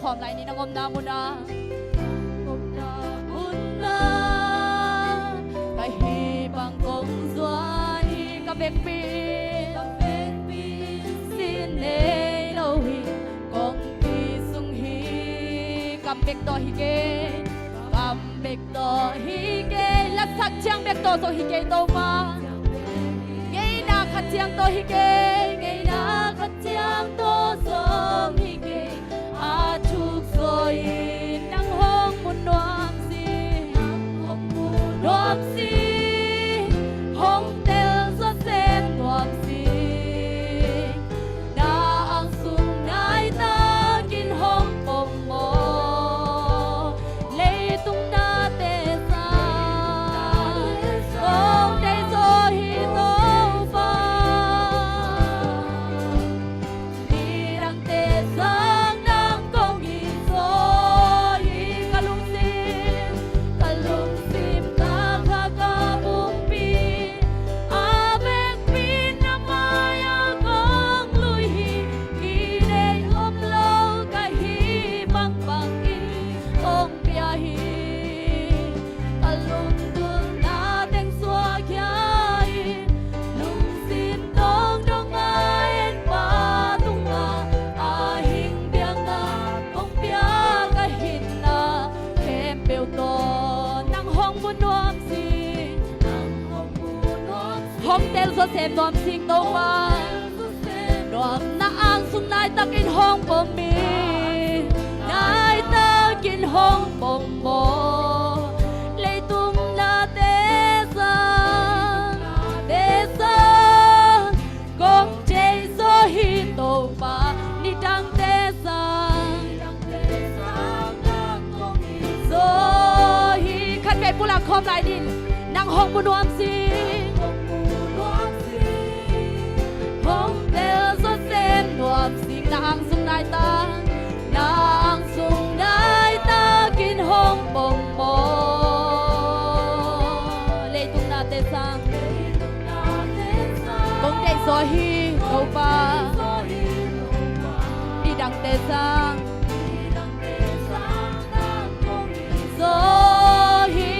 ขอมไหลนี้นางมนามุนากะฮีบังกงสวานีกะเบกปีสินเนโลฮีกงปีสุงฮีกัมเบกตอฮีเกกัมเบกตอฮีเกลักสักจังเบกตอโซฮีเกโตมาเกนาขัดจังโตฮีเกเกนาขัดจังโตโซฮีเกอาชุกโซยีนังฮองมุนวามซีนวมซีฮองเตลโซเซมนวมซีนาอังสุงนายตากินฮองปมโมเลตุงนาเตซาโอเดโซฮิโตฟาดีรังเตซังนังกงฮิโซฮิกะลุงซิมกะลุงซิมกะคากะบุมปีอาเบกปีนะมายากงลุยฮิกีเดอมโลกะฮิบังบังอีองเปียฮิกะลุงตุนาเต็งสัวคยายลุงซินตองดงอาเอ็นปาตุงอาอาหิงเบียงอาองเปียกะหินนาเข้มเปียวโตนังห้องบุญนวมซีห้องเตลโซเซมนวมซิงโตวานวมนาอังสุงนายตะกินห้องปมมีนายตะกินห้องปมโมเลยตุงนาเตซังกงเจโซฮิโตปานิดังเตซังโซฮีขันเบปุลาคอมลายดินนางห้องบุญนวมซีห้องเตลโซเซมนวมซีนางสุงนายตานางสุงนายตากินห้องปมโมเลยตุงนาเตซังกงเดโซฮีโตปานิดังเตซังโซฮี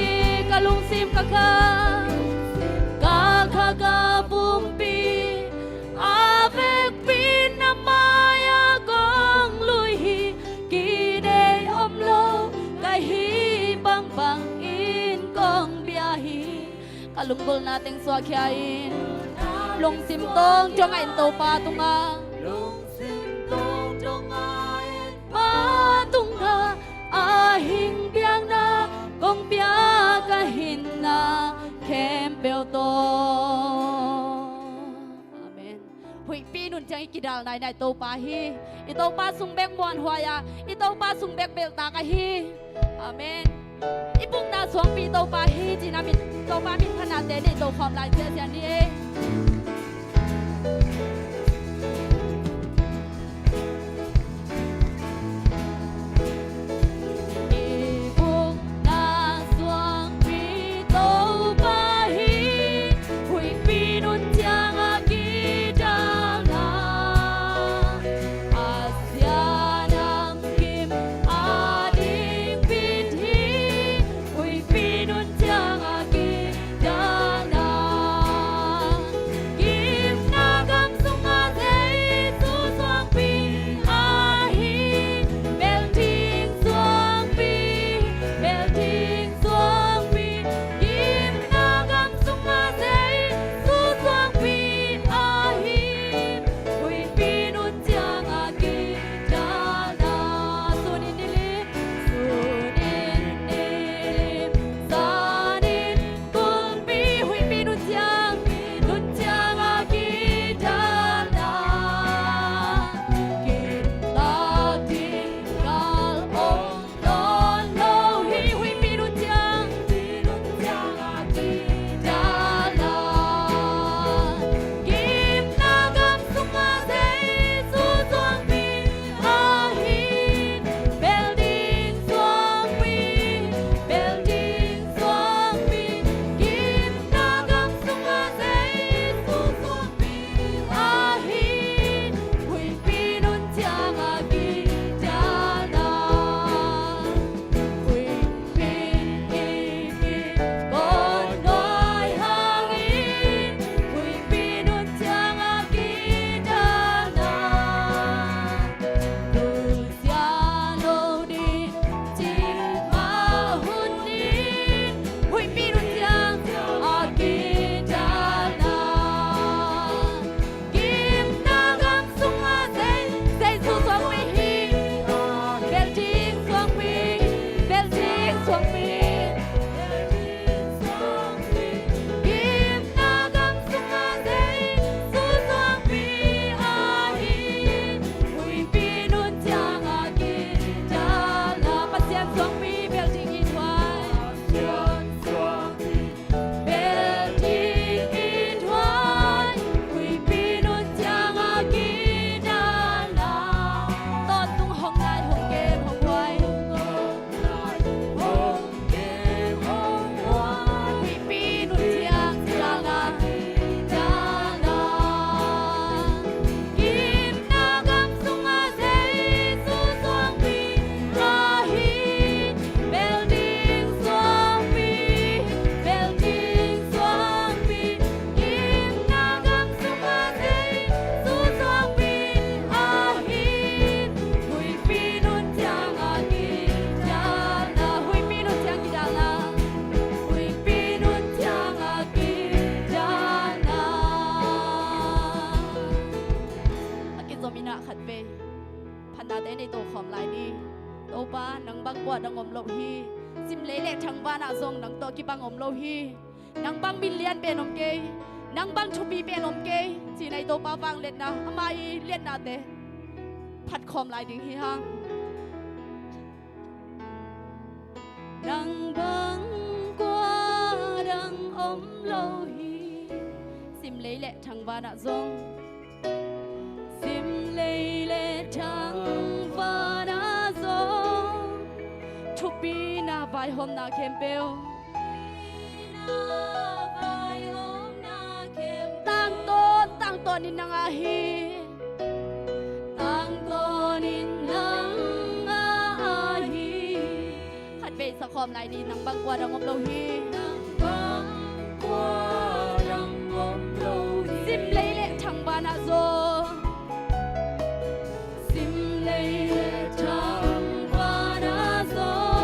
กะลุงซิมกะคากะบุมปีอาเบกปีนะมายากงลุยฮีกีเดอมโลกะฮีบังบังอินกงเบียฮีกะลุงบุลนาเต็งสวาคยาอินลุงซิมตองจงไอโตปาตุงาลุงซิมตองจงไอปาตุงาอาหิงเบียงนากงเบียกะหินนาเข้มเปียวโตอาเมนหุยปีนุนจังอีกิดาลนายโตปาฮีอีโตปาสุงเบกมวนหัวยาอีโตปาสุงเบกเบลตากะฮีอาเมนอีปุงนาสวงปีโตปาฮีจีนามิโตปามิขนาดเตนโตความลายเสียเสียนี่เอง thằng ba na zong nang to ki bang om lo hi nang bang million pe nom ke nang bang chupi pe nom ke chi nai to pa wang let na amai let na te phat khom lai ding hi hang nang bang qua đang om lo hi sim lấy lệ thằng ba na zong sim lấy lệ thằng ba na zong chupi na vai hôm na kem beo tăng tôn in nang ahi tăng tôn in nang ahi khát về sa khom lại đi nang băng qua đang ngom lâu hi nang băng qua đang ngom lâu hi sim lấy lệ thằng ba na zo sim lấy lệ thằng ba na zo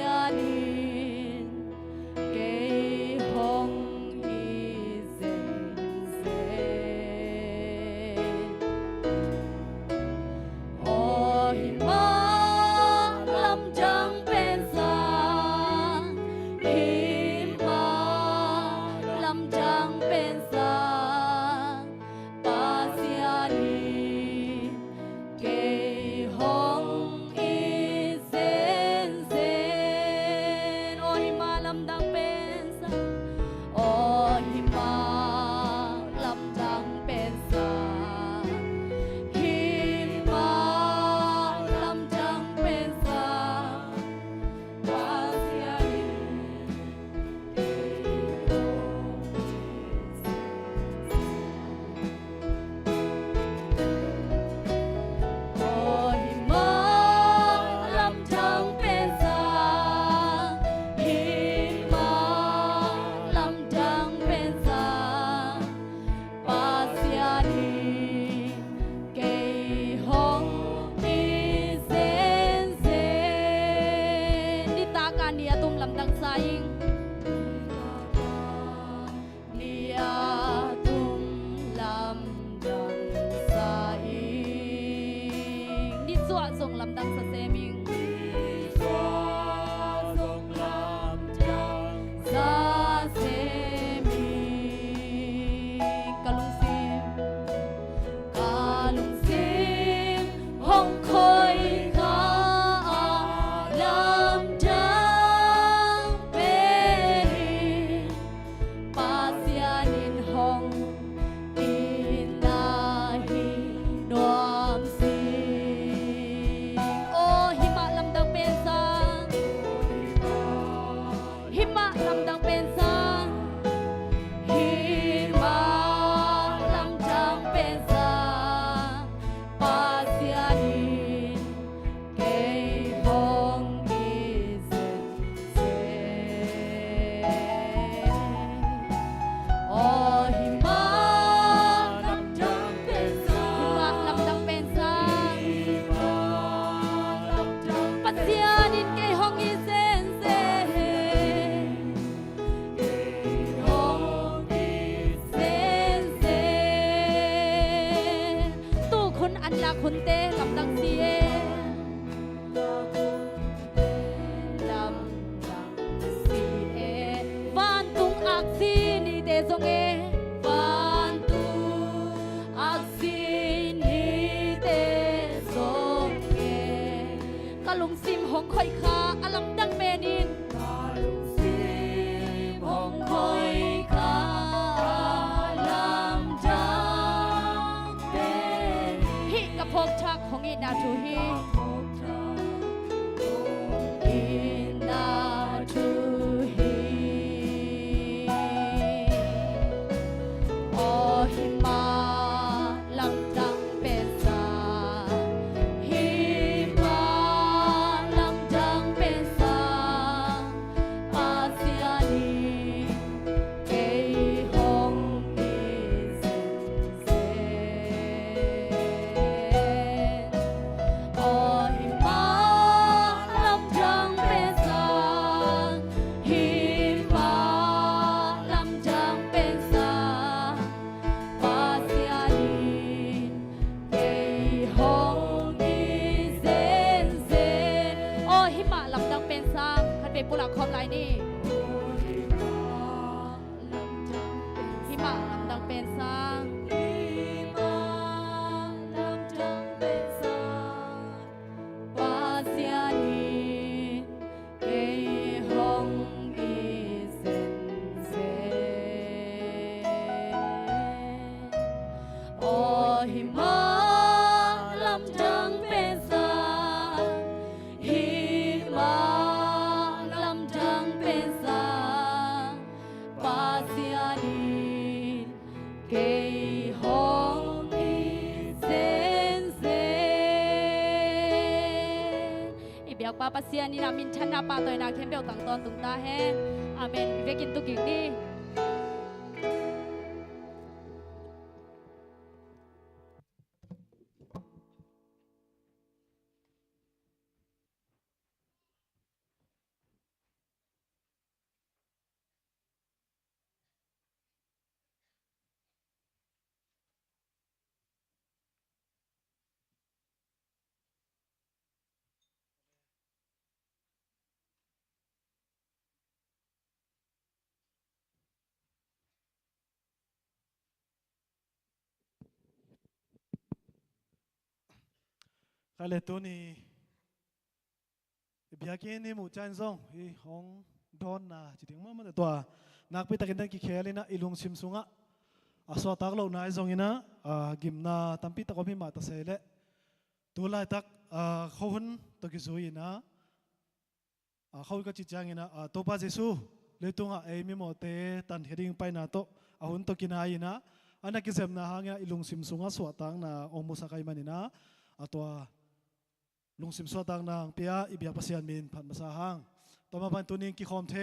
Pasyanin จังเป็นสางปาเสียนีเกหงอีเซนเซนโอหิมาลำดังเป็นสางโอหิมาลำดังเป็นสางหิมาลำดังเป็นสางปาเสียนี โอ้ยมอลำจังเป็นสางหิมาลำจังเป็นสางปาเสียนีเกยหงอีเซนเซนนิตาการเนียตุมลำดังสายิงเนียตุมลำดังสายิงนิสวะส่งลำดังสะเซมิงสวะส่งลำดังสะเซมิงกะลุงซิมกะลุงซิมห้องคอยคาลำจังเป็นปาเสียนินห้องอินาฮินวมซีโอหิมะลำดังเป็นสางหิมะลำดังเป็นสางหิมะลำจังเป็นสางปาเสียนินเกยหงอีเซนเซ โอ้หิมะลำดังเป็นสางหิมะลำดังเป็นสางหิมะลำดังปัสยานินเกยหงอีเซนเซเกยหงอีเซนเซตู้คนอันลาคนเตลำดังเสียลำดังเสียวันตุงอักซีนีเตซงเอวันตุงอักซีนีเตซงเอกะลุงซิมหงคอยคาอลำดังเมนินกะลุงซิมหงคอยคาลำดังเมฮิกะพกชักของอีนาทูฮิอินาทูฮิโอหิมาลำดังเป็นสางหิมาลำดังเป็นสางปาเสียนีเกยหงอีเซนเซโอหิมาลำดังเป็นสางหิมาลำดังเป็นสางปาเสียนีเกยหงอีเซนเซโอหิมะลำดังเป็นสางคันเป็นปุระคอมไลน์นี่หิมะลำดังเป็นสางหิมะลำดังเป็นสางปาเสียนีเกยหงอีเซนเซโอหิมะลำดังเป็นสางหิมะลำดังเป็นสางปาเสียนีเกยหงอีเซนเซอีเบียกปาปาเสียนีนามินชันนาปาตัวนาเข้มเบลตังตอนตุงตาแฮอาเมนเวกินตุกิกดี ใครเลยตัวนี้เบียกินนี่หมู่จันทร์อีห้องโดนนะจิตถึงมันตัวนักพิทักษ์นั่นกี่เคลีนะอิลุงซิมซุงะสวตักเรานายทรงอินะกิมนาตั้มพิทักษ์พิมาตเสเลตัวไล่ตักเขาหุ่นตัวกิซุยนะเขาก็จิตจังอินะตัวป้าเจสูเลยตัวไอ้มีโมเตตันเฮดิ้งไปนะโตหุ่นตัวกินายนะอันนั้นกิเซมนะฮะเนี่ยอิลุงซิมซุงะสวตังนะองมุสกายมันนะตัวลุงสิมสวตังนางเปียอิบยาปัสยานมินผ่านมาสาหังต่อมาเป็นตัวนี้กี่คอมเท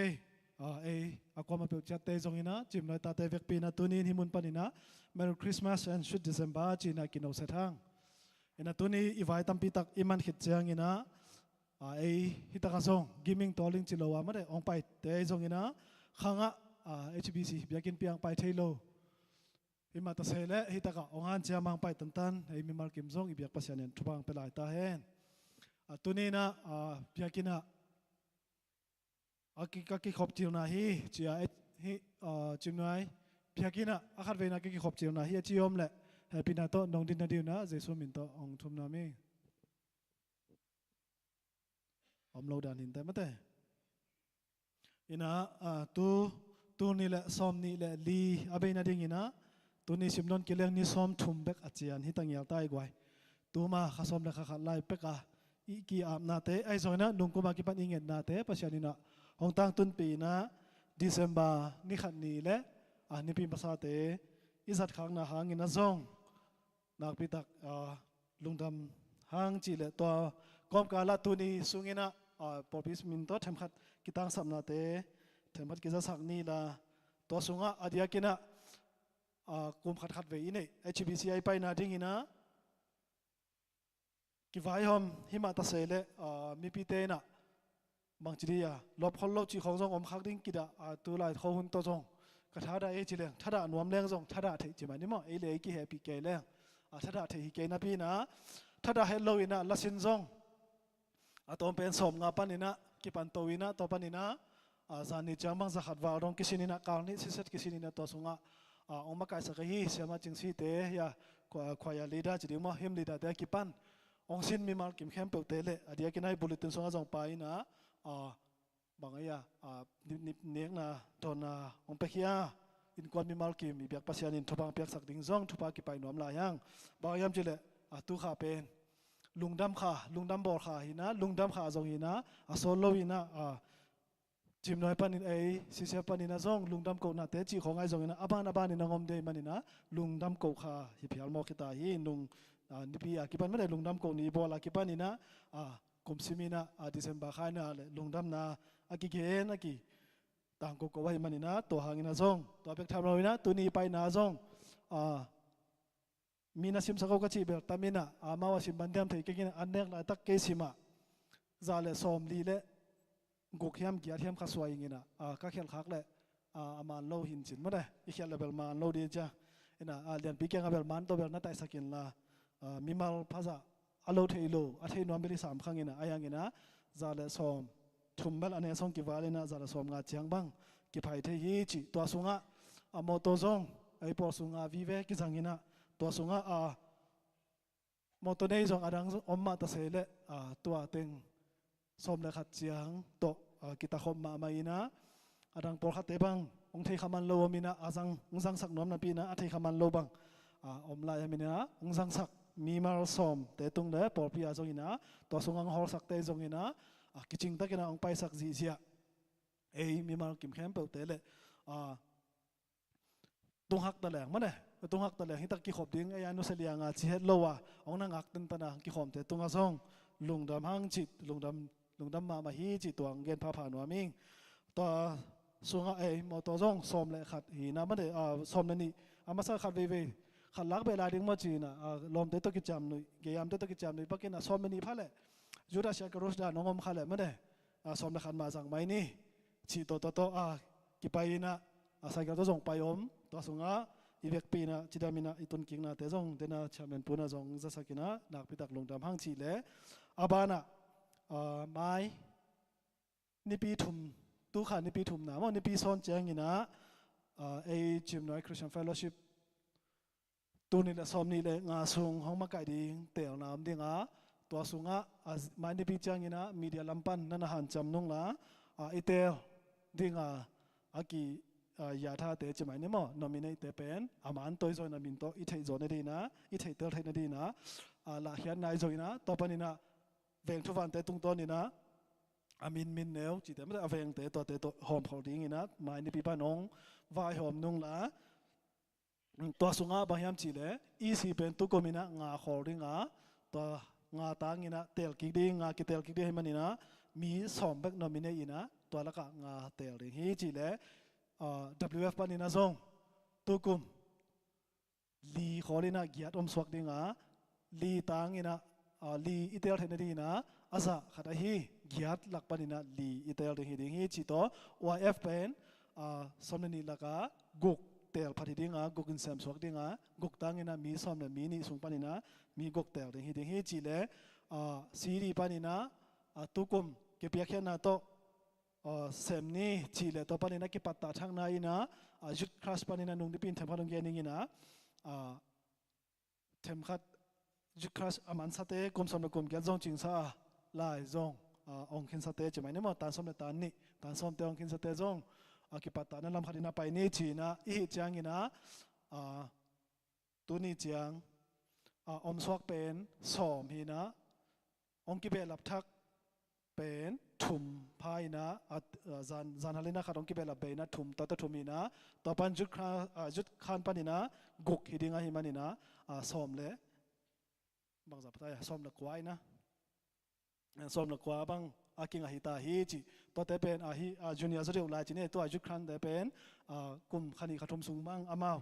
ความมาเปิดจัดเตจงอินะจิมน้อยตาเตเวกปีนะตัวนี้หิมุนปนินะ Merry Christmas and Sweet December จีน่ากินเอาเสถังอินะตัวนี้อีไว้ตั้มปีตักอิมันขิดเจียงอินะฮิตากาซงกิมิงตอลิงจิโลวามาได้องไปเตจงอินะข้างHBC เบียกินเปียงไปเทโลอิมาตาเซเลฮิตากาองฮันเจียมังไปตันมีมาร์กิมซงอิบยาปัสยานทุบังเปลายตาเฮนตัวนี้นะพี่กินนะกี่ขอบจิวนะฮีจีฮีจิมน้อยพี่กินนะขัดเวนะกี่ขอบจิวนะฮีจีอมแหละเฮปินาโตน้องดินนาดิวนะเจสุมินโตองทุมนามีอมโลดานินแต่ไม่แต่อินะตัวนี้แหละซ้อมนี่แหละลีอาเบนาดิ่งอินะตัวนี้สิมนนกิเลงนี่ซ้อมทุ่มเบกอาเจียนฮิตังยาลใต้กวยตัวมาข้าซ้อมเลยข้าขัดไล่เบกอีกีอาบนาเตไอซอยนะนุ่งกุมากิปันอิงเงินนาเตปัชญานินะห้องตั้งตุนปีนะเดือน December นี่ขัดนี้แหละนี่ปีภาษาเตอิสัตขังนะหางอินะซงนักพิทักษ์ลุงดำหางจีเลตัวกอมกาลตุนีสุงินะปอปิสมินโตเทมขัดกิตังสัมนาเตเทมขัดกิจสักนี้ละตัวสุงะอดียกินะกุมขัดเวอินHBCI ไปนาดิ่งอินะกี่ฝ่ายหอมหิมะตะเสเลมีปีเตนะบางจีดีอะลบคนลบจีของจงอมคักดิ้งกิดะตัวลายเขาหุ่นตัวจงกระทาได้จีเลงถ้าด่านวมแรงจงถ้าด่าเทจิมันนี่มั้งเลยกี่แฮปปี้เกย์แรงถ้าด่าเทฮิเกย์นะพี่นะถ้าด่าเฮลโลวีนะละสินจงตัวเป็นสมงาปันนี่นะกี่ปันโตวินะตัวปันนี่นะจานิจังบางสักขัดว่าตรงกิสินีนะกาวนี่สิเซตกิสินีนะตัวสุงะองค์มาไก่สักฮีเสียมาจึงสีเตยควายลีดาจีดีมั้งเฮมลีดาเตกี่ปันองสินมีมาร์กิมเข้มเปิดเตะอดีตกินให้บุลเลตินส่งอาจงไปนะบางอย่างเนียกนะตอนองเปียอินกวนมีมาร์กิมมีเบียกปัสยานินทุบางเปียกสักดิ่งซองทุบางกิไปหนอมลายยังบางอย่างจีเลตู้ขาเป็นลุงดำขาลุงดำบอลขาหินะลุงดำขาจงหินะโซโลหินะจิมน้อยปานินสิเสียปานินะจงลุงดำโกนะเตจีของไอจงหินะอาบานนี่นางอมเดมันนี่นะลุงดำโกขาฮิพิอัลโมกิตาฮิลุงนี่พี่อากิปันไม่ได้ลุงดำโกนี่บอลอากิปันนี่นะกุมซิมินะDecemberข้านะลุงดำนะอากิเกนอากิต่างโกไว้มันนี่นะตัวหางนะจงตัวเป็กทำเรานะตัวนี้ไปนะจงมีนาซิมสกาวกจีเบลตามินะมาวสิมบันเดียมเทกินอันเนกนะตักเกซิมาซาเลสอมลีเลกุกเฮียมกียร์เฮียมข้าสวยอย่างนี้นะก็เขียนคักเลยมันโลหินจินไม่ได้อีกเขียนเลเวลมันโลดีจ้ะนะเรียนปีเก่งกับเบลมันตัวเบลนั่นแต่สกินละมีมาภาษาอโลเทโลอัฐินวมเบลิสามครั้งนะอย่างนี้นะซาเลสอมทุ่มเบลอันนี้ส่งกี่วันเลยนะซาเลสอมงาเจียงบังกี่ไผ่เทียจีตัวสุงะโมโตซงไอปอสุงะวิเวกิจังนี้นะตัวสุงะโมโตเนยซงอดังอมมาตะเสเลตัวเต็งสมเลขัดเจียงโตกิตาคมมาไม่นะอดังปอลขัดเตบังองเทขมันโลมีนะองสังสักน้อมนะปีนะอเทขมันโลบังอมลายมีนะองสังสักมีมาสมแต่ตรงเด้ปอลพิอาจงอินะตัวสุงะหอสักเตจงอินะกิจิงตะกินะองไปสักจีเสียมีมากิมแคมเปิลเตเลตรงหักตะแหลงมันเนี่ยตรงหักตะแหลงที่ตะกี้ขบดิ้งไอ้นุสเลียงจีเฮดโลวะองนั่งหักตันตนะกี่ขมแต่ตรงอาซงลุงดำห้างจิตลุงดำมาฮีจิตตัวเงินพาผ่านวามิงตัวสุงะมอตัวซงสมเลยขัดหีนะมันเนี่ยสมนั่นนี่มาสักขัดเวขัดลักเวลาดิ้งมาจีน่ะลมเตตกิจามนุยเกียมเตตกิจามนุยปักกินสมนั่นนี่พะเลยจุดอาศัยกรุสดาน้องอมขัดเลยมันเนี่ยสมเลยขัดมาสั่งไม่นี่จีโตกี่ไปนะอาศัยกันตัวซงไปอมตัวสุงะอีเวกปีนะจิดามินะอีตุนกิงนะเตจงเตนะชาเมนปูนะจงจะสักินะนักพิทักษ์ลงดำห้างชีเลอาบานะไม้นิปีถุมตู้ขานิปีถุมนะมันนิปีซ้อนเจียงอีนะจิมน้อยคริสเตียนเฟลโลชิพตัวนี้แหละซ้อมนี่เลยงาซุงห้องมาไก่ดิงเตี่ยวน้ำดิง ตัวสุงะมานิพิจังอินะมีเดียลำปันนั่นหันจำนงละอิเตลดิ่งอากียาท่าเตจไหมเนี่ยมั้งนอมิเนตเป็นอามันตัวจอยนามินโตอิเทจอนดีนะอิเทเตลเทนดีนะลาเฮียนนายจอยนะต่อไปนี่นะเวงทุกวันเตตุงต้นนี่นะอามินมินเนวจิตไม่ได้เวงเตตัวหอมพอดีงี้นะมานิพิปานงวายหอมนงละตัวสุงะบางยามจีเลอีซีเป็นตุกมินะงาขอริงตัวงาตางินะเตลกิกดีงากิเตลกิกดีให้มันนี่นะมีสอมเบกนอมิเนอีนะตัวละกะงาเตลริงฮีจีเลWF ปานินะซงตุกุมลีขอรินะเกียรติสวักดิงลีตางินะลีอิเตลเทนดีนะอาซาขัดฮีเกียรติหลักปานินะลีอิเตลริงฮีดิงฮีจีโต YF เป็นสมนีละกะกุกเตลพัดดิงกุกินเซมสวักดิงกุกตางินะมีสอมเนี่ยมีนี่สุงปานินะมีกุกเตลริงฮีดิงฮีจีเลซีรีปานินะตุกุมเก็บยาแค่นาโตเซมนี่จีเลตัวปนินะกิปัตตาทางนายนะจุดคลาสปนินะนุ่งดิปินเทมพัดงเกนิงินะเทมขัดจุดคลาสอามันสเตกุมสมกุมแกจงจิงซาลายจงองคินสเตจะไม่เนี่ยมั้งตานสมเนี่ยตานนี่ตานสมเตองคินสเตจงกิปัตตานั้นลำพัดนะไปนี่จีนะอีจางงินะตัวนี้จางสวักเป็นสอมฮีนะองกิเบลับทักเป็นถุมพายนะจานฮัลลินะขัดองกิเบลับเบนะถุมตัวถุมีนะต่อไปจุดขันปนินะกุกฮิดิงาฮิมันนี่นะสอมเลยบางสัปดาห์สอมละกวายนะสอมละกวาบางอากิงอาฮิตาฮิจิตัวเตเป็นจูเนียร์จะเรียกลายจีเนี่ยตัวจุดขันเตเป็นกลุ่มขันีขัดทุมสุงบังอามาว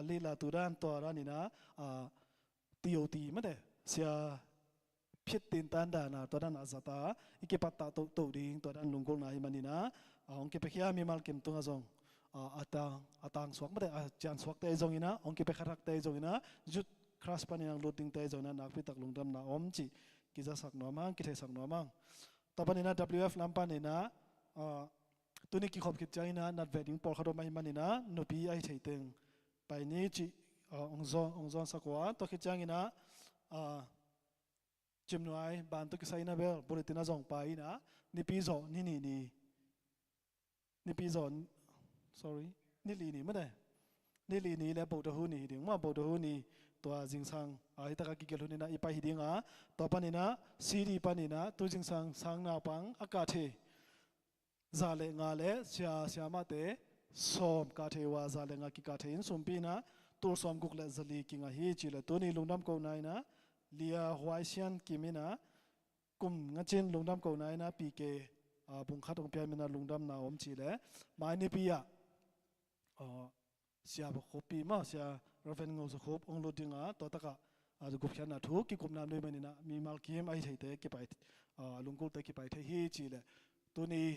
ลีลาตูด้านตัวร้านนี่นะตีโอตีไม่ได้เสียพิษตินตันดานะตัวนั้นอาซาตาอีกปัตตาตัวดิ่งตัวนั้นลุงกงนายมันนี่นะองค์เก็บเขียมีมาลเก็มตัวจงอาตังสวกไม่ได้จานสวกเตยจงอินะองค์เก็บขรักเตยจงอินะจุดคราสปานี่ยังลูดดิ้งเตยจงนะนักพิทักษ์ลุงดำนะอมจีกิจสักหน่อมังกิเทสักหน่อมังต่อไปนี่นะ WF ลำปานี่นะตัวนี้กี่ขอบกิจใจนะนัดเวดิ้งปอลเขาดมาหิมันนี่นะนบีไอเฉยตึงไปนี้จีองค์จอนสักว่าตัวกิจใจนะจิมหน่วยบานตุกไซนะเบลบริตินาจงไปนะนี่ปีโซนี่ปีโซ sorry นี่ลีนี่ไม่ได้นี่ลีนี่แล้วบอกตัวหูนี่ดิ่งว่าบอกตัวหูนี่ตัวจิงสังไอ้ตะกี้เกลุนี่นะอีไปหิดิ่งต่อไปนี่นะซีรีปานี่นะตัวจิงสังสังนาปังอากาศเทซาเลงาเลเสียมาเตสอมกาเทวาซาเลงากิกาเทอินสมปีนะตัวสอมกุกเลซาลีกิงาฮีจิเลตัวนี้ลุงดำกูนายนะเลียหวายเชียนกิมินะกุมงั้นเช่นลุงดำกูนายนะปีเกบุงคัดองเปียมินะลุงดำนาอมจิเลมาในปีเสียบขบปีมาเสียเราเป็นงูสขบองลุดิงตัวตะกะกุบเขียนนะทุกกิกุมน้ำด้วยมันนี่นะมีมาลกิมไอเทเตกิไปลุงกุลเตกิไปเทฮีจิเลตัวนี้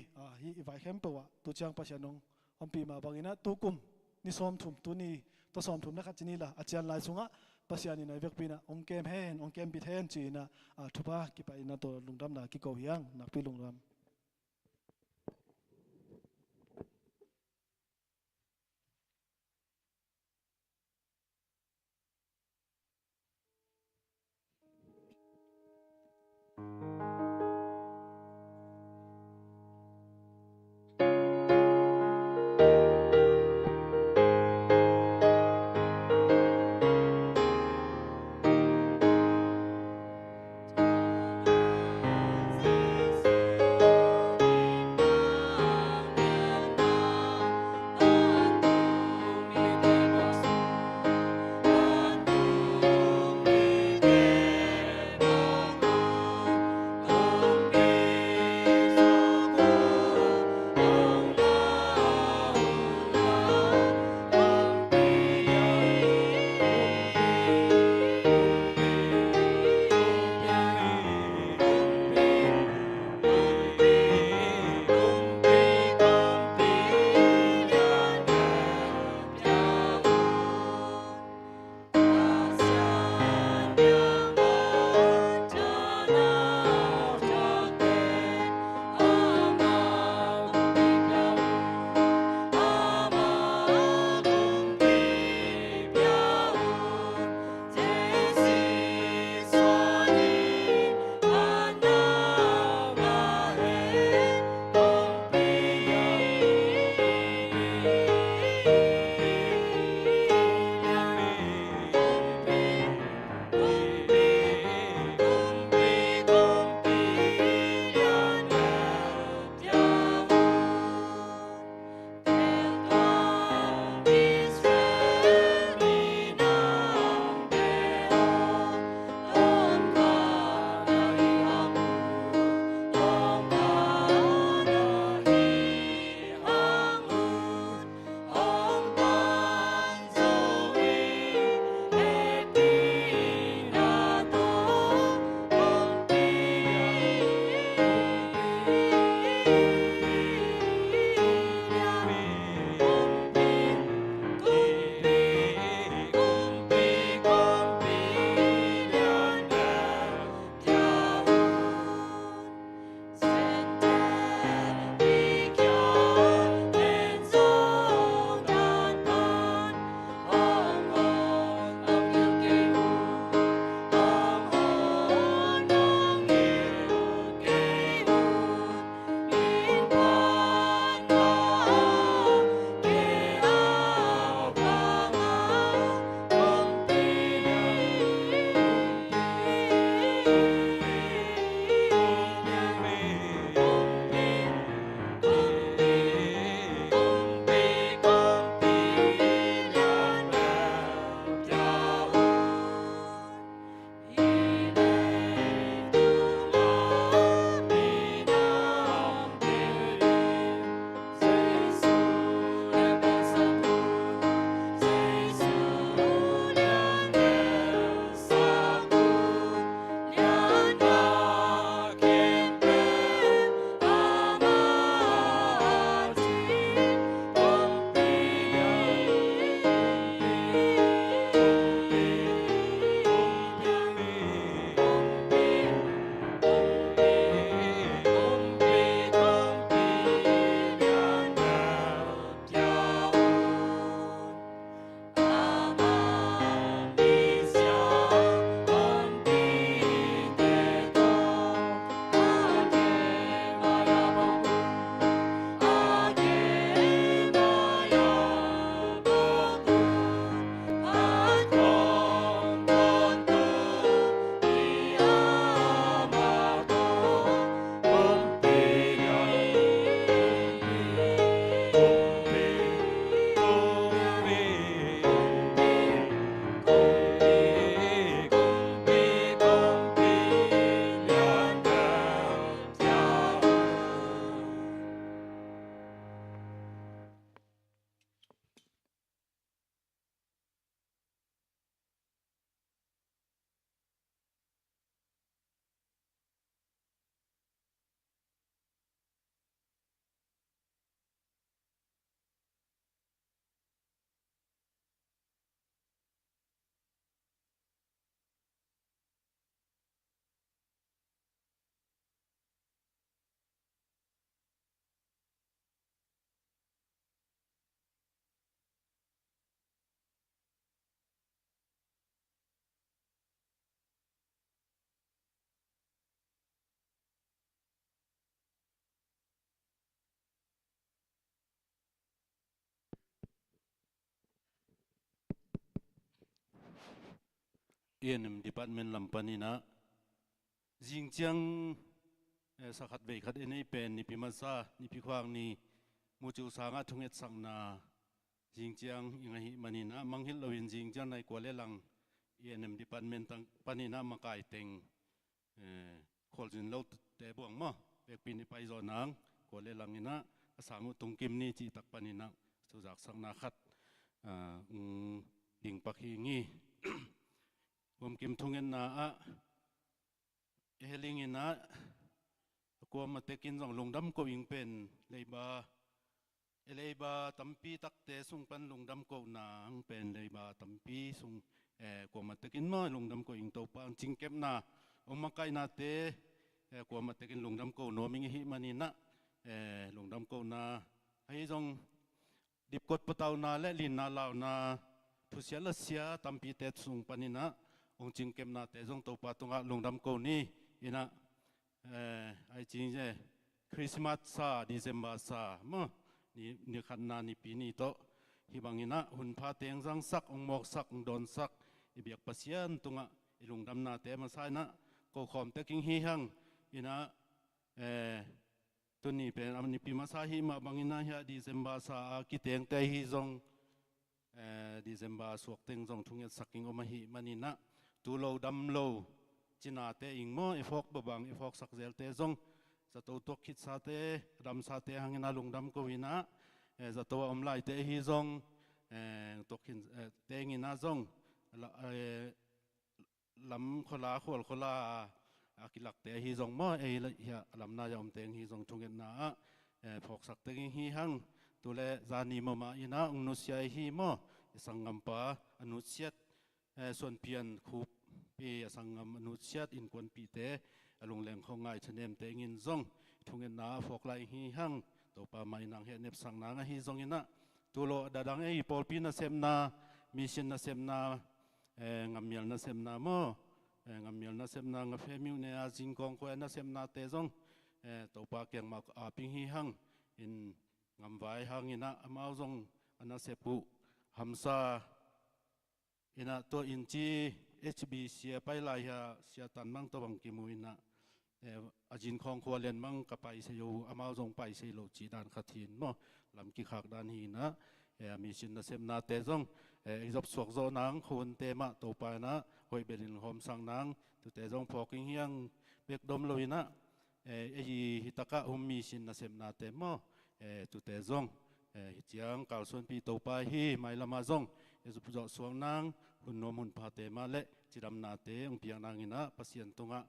ฮีไวเข้มเปวะตัวจ้างปัจจัยนงอมปีมาบางนะตัวกุมนี่ซ้อมถุมตัวนี้ตัวซ้อมถุมนะครับจีนี่ละอาจารย์ลายสุงะปัจจัยนี่นะเวกปีนะองเกมเฮนองเกมบิดเฮนจีนะทุบะกิไปนะตัวลุงดำนะกิโกยังนักปีลุงดำ enem department lampanina jingjiang sakhat ve khat enei pen ni pimasa ni pikhwang ni muchu sanga thunget sangna jingjiang ingahi manina manghil lawin jingjiang nai kwale lang enem department tang panina makai teng kholjin lo te buang ma pekpin ni pai zo nang kwale langina asangu tungkim ni chi tak panina sujak sangna khat ding pakhi ngi bom kim thungen na a helingina ko matekin jong lungdam ko ingpen leiba tampi takte sung pan lungdam ko na ang pen leiba tampi sung ko matekin mo lungdam ko ing to pa ang chingkem na umakai na te ko matekin lungdam ko no ming hi manina lungdam ko na ai jong dipkot pataw na le lin na law na thusia la sia tampi te sung panina ong chingkem na te jong to pa tunga lungdam ko ni ina ai chingje Christmas sa December sa mo ni khanna ni pini to hibangina hunpha teng jang sak ong mok sak ong don sak ibiak pasian tunga ilungdam na te masaina ko khom te king hi hang ina tuni pen amni pi masahi ma bangina ya December sa ki teng te hi jong December suak teng jong thunget saking omahi manina tu lo dam lo china te ingmo efok babang efok sakzel te jong zato tok khit sa te ram sa te hangena lungdam ko wina zato omlai te hi jong tokhin te ngina jong lam khola khol khola akilak te hi jong mo ya lam na yom teng hi jong thungen na phok sak te hi hang tule zani mama ina ungnusia hi mo sangampa anusiat son pian khup pi sangam anusiat in kon pi te alung leng khongai chanem te ngin zong thungen na phok lai hi hang to pa mai nang he nep sang na hi zong ina tulo dadang ei pol pi na semna mission na semna ngamial na semna mo ngamial na semna nga femiu ne a jingkong ko na semna te zong to pa kyang mak a ping hi hang in ngam vai hang ina amao zong ana sepu hamsa ina to inchi HBC pai lai ya sia tan mang to bang kimuina ajin khong khwalen mang kapai se yo amao jong pai se lo chi dan khathin mo lam ki khak dan hi na mission na sem na te jong izop suak zo nang khun te ma to pa na hoi belin hom sang nang tu te jong phoking hiang bek dom loina hitaka mission na sem na te mo tu te jong chiang kal son pi to pa hi mai lama jong ezup zo suang nang hun nom hun pa te ma le chiram na te ong piang nang ina pasien tunga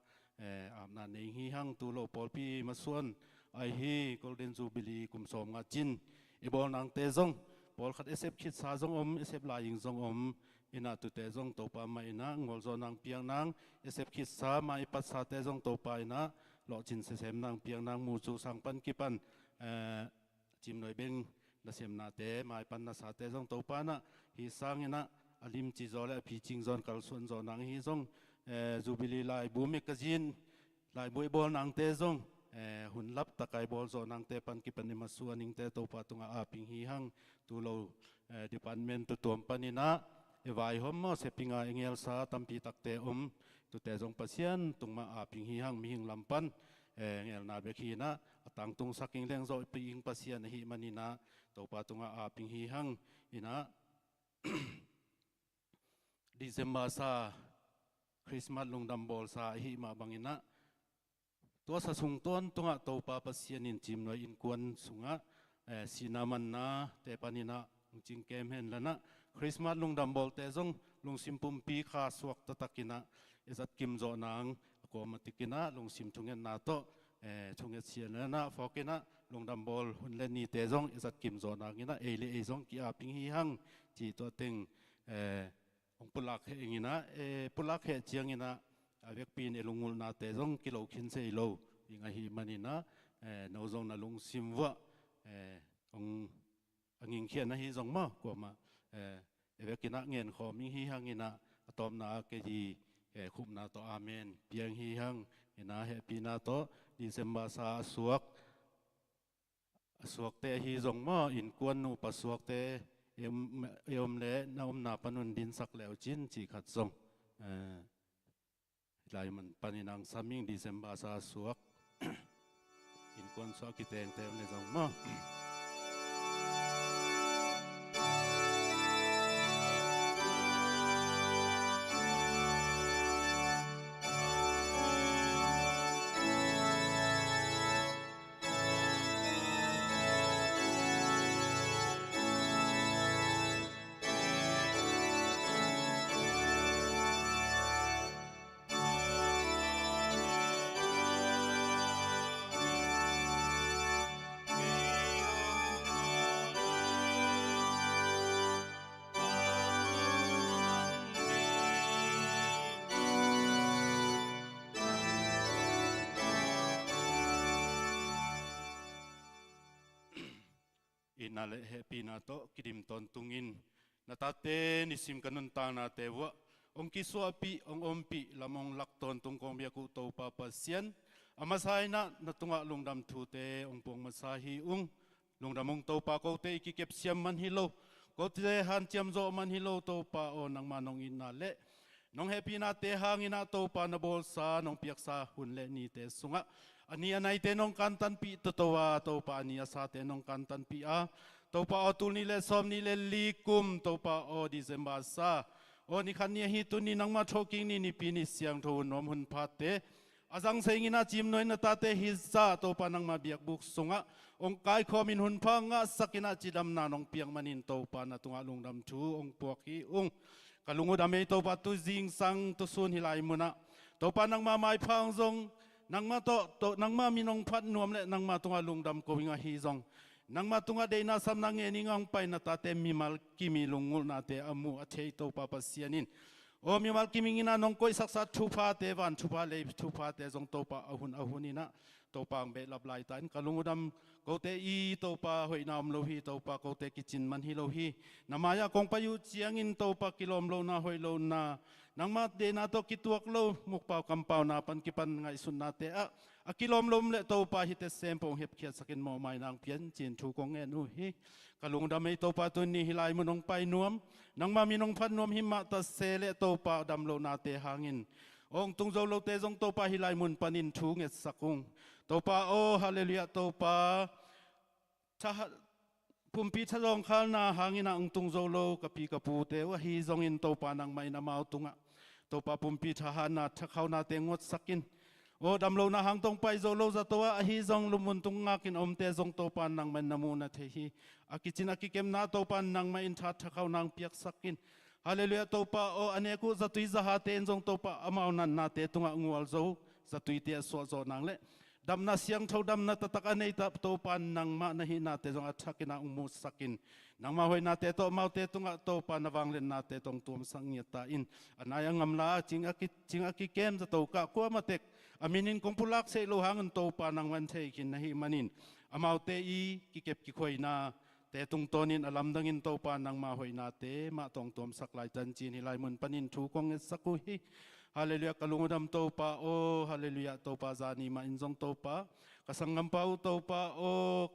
amna nei hi hang tu lo pol pi masuan ai hi golden jubilee kum som nga chin ibol nang te jong pol khat esep khit sa jong om esep la ying jong om ina tu te jong to pa ma ina ngol zo nang piang nang esep khit sa mai pat sa te jong to pa ina lo chin se sem nang piang nang mu chu sang pan ki pan chim noi beng na sem na te mai pan na sa te jong to pa na hi sang ina alim chi zo le phi ching zon kal sun zo nang hi jong jubilee lai bu me kazin lai boi bol nang te jong hun lap takai bol zo nang te pan ki pan ni masu aning te to pa tunga a ping hi hang tu lo department tu tom panina vai hom mo sepinga engel sa tampi takte tu te jong pasian tungma a ping hi hang mi hing lampan ngel na be khi na atang tung saking leng zo ping pasian hi manina to pa tunga a ping hi hang ina December sa Christmas lungdam bol sa hi ma bangina to sa sung ton tunga to pa pasian in chim noi in kwan sunga sinaman na te panina ching kem hen lana Christmas lungdam bol te jong lungsim pum pi kha suak tatakina izat kim zo nang ko matikina lungsim thungen na to thunget sian na fokina lungdam bol hunlen ni te jong izat kim zo nang ina eile e jong ki a ping hi hang chi to teng ong pulak he ingina pulak he chiang ina avek pin elungul na te jong kilo khin se lo inga hi manina no jong na lung simwa ong angin khian na hi jong ma ko ma avek ina ngen khom hi hangina atom na ke hi khum na to amen piang hi hang ina he pina to December sa suak te hi jong ma in kwan nu pa suak te em le na na panun din sak leo chin chi khat jong lay man paninang saming Disember sa suak in kon so kiteng tem le zong mo inale happy na to kidim ton tungin natate nisim kanun ta na tewa ong kiswapi ong ompi lamong lakton tungkong biaku to papasian amasay na natunga lungdam tute ong pong masahi lungdamong to pa ko te ikikep siam manhilo ko te han tiam zo manhilo to pa o nang manong inale nong happy na te hangin na to pa na bolsa nong piaksa hunle ni te sunga ania nai te nong kantan pi totowa to pa ania sa te nong kantan pi a to pa otul ni le som ni le likum to pa o December sa o ni khan ni hi tu ni nang ma thoking ni pi ni siang tho nom hun phat te azang sengina chim noi na ta te hi sa to pa nang ma biak buk sunga ong kai khomin hun phanga sakina chidam na nong piang manin to pa na tunga lungdam thu ong puak hi kalungu dame to pa tu jing sang tu sun hilai muna to pa nang ma mai phang zong nang ma to nang ma minong phat nuam le nang ma tunga lungdam ko winga hi zong nang ma tunga de na sam nang eni ngang pai na ta te mi mal kimi lungul na te amu athei to pa pasianin o mi mal kimi ngina nong koi saksa thu pha te van thu pha le thu pha te zong to pa ahunina to pang be lap lai tan kalungudam ko te I to pa hoi nam lo hi to pa ko te kitchen man hi lo hi namaya kong payu chiang in to pa kilom lo na hoi lo na nang mat de na to kituak lo mukpaw kampaw na pan kipan ngai sun na te a kilom lom le to pa hi te sempong hep khiat sakin mo mai nang pian chin thu kong en hi kalungudam ei to pa tu ni hilai munong pai nuam nang ma minong phan nuam hi ma ta se le to pa dam lo na te hangin ong tung zo lo te zong to pa hilai mun panin thu nge sakung to pa o hallelujah to pa pumpi thalong khal na hangina ong tung zo lo kapi kapu te wa hi zong in to pa nang mai na mau tunga to pa pumpi thahana thakhau na te ngot sakin o dam lo na hang tong pai zo lo za to a hi zong lumun tung ngakin om te zong to pa nang man namu na the hi akichin akikem na to pa nang mai in tha thakhau nang piak sakin hallelujah to pa o aneku zatui za ha te zong to pa amau nan na te tunga ngual zo zatui te so zo nang le dam na siang thau dam na tataka nei ta to pan nang ma na hi na te zong athakina umu sakin nang ma hoi na te to mau te tunga to pa na wang len na te tong tum sang ta in anaya ngamla ching aki kem za to ka ko matek aminin kong pulak se lo hangan to pa nang man thei kin na hi manin amau te I ki kep ki khoi na te tung tonin alam dangin to pa nang ma hoi na te ma tong tom saklai tan chin hilai mun panin thu kong saku hi hallelujah kalungudam to pa o hallelujah to pa zani ma injong to pa kasangam pau to pa o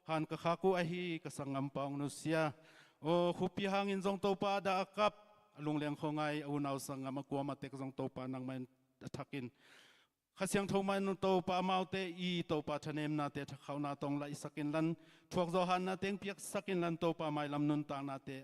han ka khaku ahi kasangam paung nusia o khupi hang injong to pa da akap lungleng khongai unau sangam kwa matek jong to pa nang man thakin khasiang thomai no to pa maute I to pa thanem na te thakhaw na tong lai sakin lan thuak zo han na teng piak sakin lan to pa mai lam nun ta na te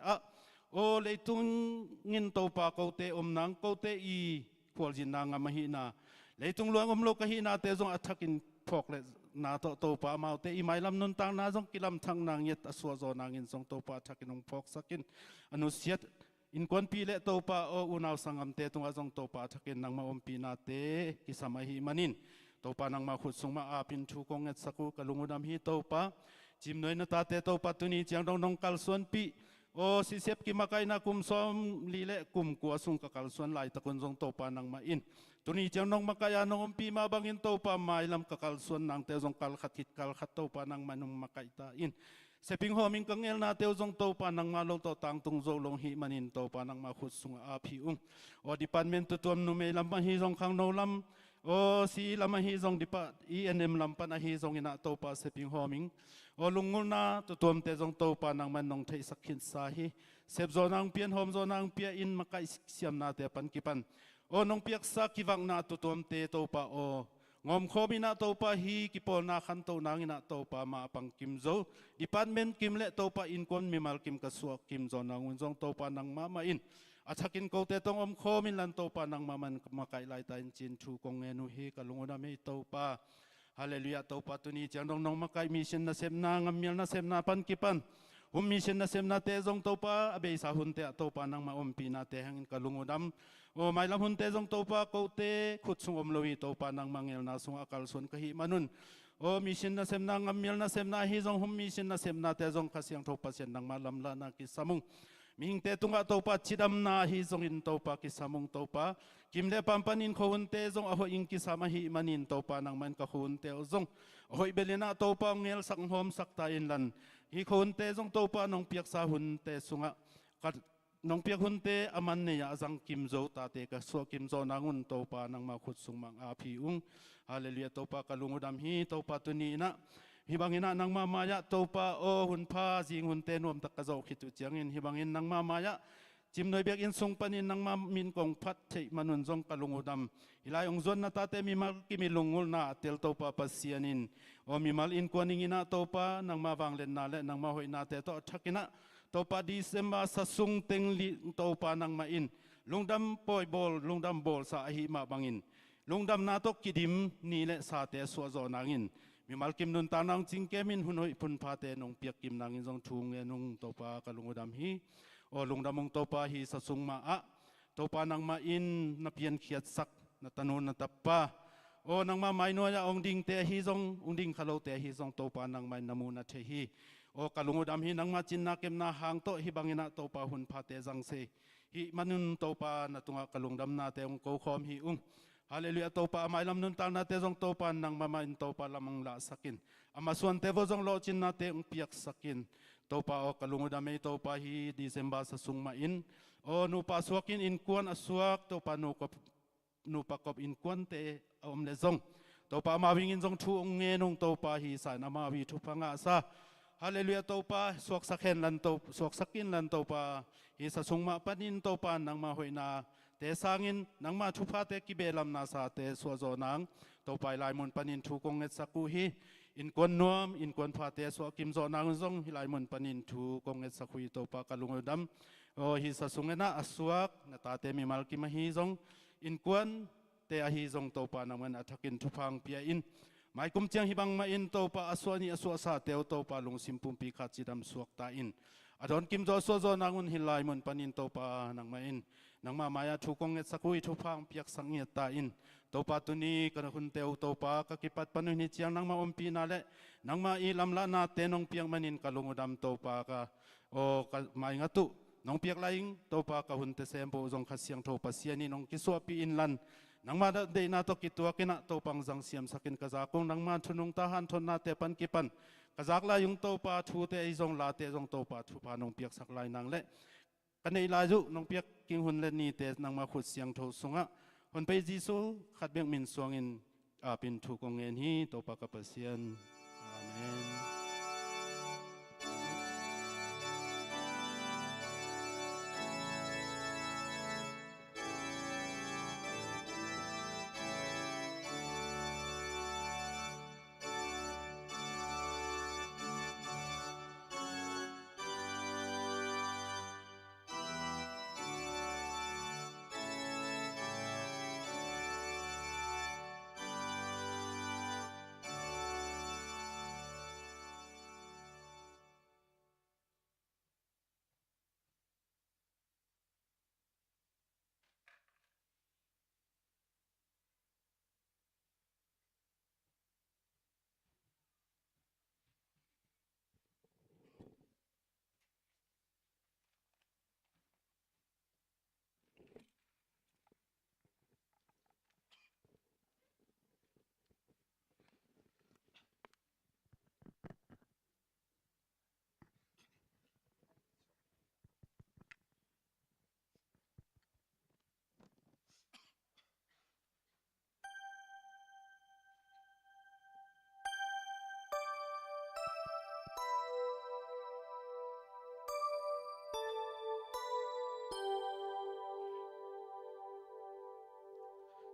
o leitung ngin to pa ko te nang ko te I kwal jin na ngamahi na leitung luang lo kahi na te zong athakin phok le na to pa mau te I mai lam nun tang na zong kilam thang nang yet aswa zo nangin zong to pa athakin ong phok sakin anu siat in kon pi le to pa o unaw sangam te tunga zong to pa athakin nang ma om pi na te kisamahi manin to pa nang ma khut sung ma apin thu kong et saku kalungudam hi to pa chim noi na ta te to pa tuni chiang dong dong kal suan pi o si sep ki makai na kum som lile kum ku asung kakal suan lai takun zong to pa nang ma in tuni chiang nong makaya nong pi ma bangin to pa mai lam kakal suan nang te zong kal khat to pa nang manung makai ta in seping homing kangel na te zong to pa nang ma lo to tang tung zo long hi manin to pa nang ma khut sung a phi o department to tom nu me lam pa hi zong khang no lam o si lam hi zong dipa ENM lam pa na hi zong ina to pa seping homing o lungul na to tom te zong to pa nang man nong thei sakhin sa hi sep zo nang pian hom zo nang pia in makai siam na te pan kipan o nong piak sa kivang na tutuam te to pa o ngom khomi na to pa hi kipol na khan to nang ina to pa ma pang kim zo department kim le to pa in kon mi mal kim ka suak kim zo nang un zong to pa nang mama in athakin ko te tong om khomin lan to pa nang maman makai lai tain chin thu kong enu hi kalungona me to pa haleluya to pa tu ni chang dong nong makai mission na sem na ngamil na sem na pan kipan mission na sem na te zong to pa abe sa hun te to pa nang ma om pi na te hangin kalungodam o mai lam hun te zong to pa ko te khut sung om lowi to pa nang mangel na sung akal sun ka hi manun o mission na sem na ngamil na sem na hi zong mission na sem na te zong kasyang to pa sen nang malam la na kisamung ming te tunga to pa chidam na hi zong in to pa kisamung to pa kim le pampanin khon te zong aho ing kisama hi manin to pa nang man ka khon te zong hoi belena to pa ngel sak hom sak ta in lan hi khon te zong to pa nong piak sa hun te sunga nong piak hun te aman ne ya zang kim zo ta te ka so kim zo nangun to pa nang ma khut sung mang a phi ung haleluya to pa kalungudam hi to pa tu ni na hibangina nang mamaya to pa o hun pha jing hun te nom tak ka zo khitu chiangin hibangin nang mamaya chim noi bek in sung panin nang ma min kong phat thei manun jong kalungudam hilai ong zon na ta te mi mal ki mi lungul na tel to pa pasianin o mi mal in koning ina to pa nang ma wang len na le nang ma hoi na te to thakina to pa December sa sung teng li to pa nang ma in lungdam poi bol lungdam bol sa hi ma bangin lungdam na to kidim ni le sa te so zo nangin mi mal kim nun tanang chingkemin hunoi pun pha te nong piak kim nangin jong thung e nong to pa kalungudam hi o lungdamong to pa hi sa sung ma a to pa nang ma in na pian khiat sak na tanun na tappa o nang ma mai no ya ong ding te hi jong ong ding khalo te hi jong to pa nang mai namu na the hi o kalungudam hi nang ma chin na kem na hang to hi bangina to pa hun pha te jang se hi manun to pa na tunga kalungdam na te ong ko khom hi haleluya to pa mai lam nun tal na te jong to pa nang mama in to pa lamang la sakin ama suan te vo jong lo chin na te ong piak sakin to pa o kalungudam me to pa hi December sa sung ma in o nu pa suakin in kuan asuak to pa nu pa kop in kuan te om le zong to pa ma wing in jong thu ong nge nong to pa hi sa na ma wi thu panga sa haleluya to pa suak sakhen lan to suak sakin lan to pa hi sa sung ma panin to pa nang ma hoina te sangin nang ma thu pha te ki belam na sa te so zo nang to pai lai mun panin thu kong et saku hi in kon nuam in kon pha te so kim zo nang zong hi lai mun panin thu kong et sakui to pa kalungudam o hi sa sungena asuak na ta te mi mal ki ma hi zong in kon te a hi zong to pa nang man athakin thu phang pia in mai kum chiang hi bang ma in to pa aswani aswa sa te to pa lung simpum pi kha chidam suak ta in adon kim zo so zo nangun hi lai mun panin to pa nang ma in nang ma maya thu kong et sakui thu phang piak sang nge ta in to pa tu ni kan hun teu to pa ka kipat panu ni chiang nang ma om pi na le nang ma i lam la na te nong piang manin kalungudam to pa ka o ka mai nga tu nong piak laing to pa ka hun te sembo jong khasiang to pa siani nong kiswa pi in lan nang ma da de na to kitua kina to pang jang siam sakin ka za kong nang ma thunung ta han thon na te pan kipan ka zak la yung to pa thu te i jong la te jong to pa thu pa nong piak sak lai nang le kanei la ju nong piak king hun le ni te nang ma khut siang tho sunga hon pe jisu khat beng min suang in a pin thu kong en hi to pa ka pasian amen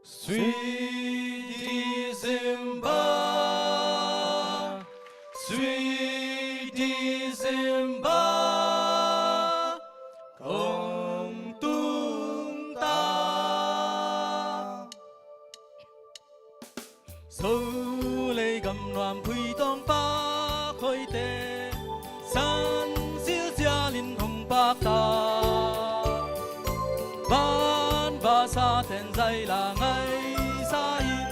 Sweet December, sweet December, cùng tung ta. Số lấy cầm loạn quỳ tông ba khơi tê, san siêu gia linh hồng bạc ta. Ban và sa tên dây là ngày sa in,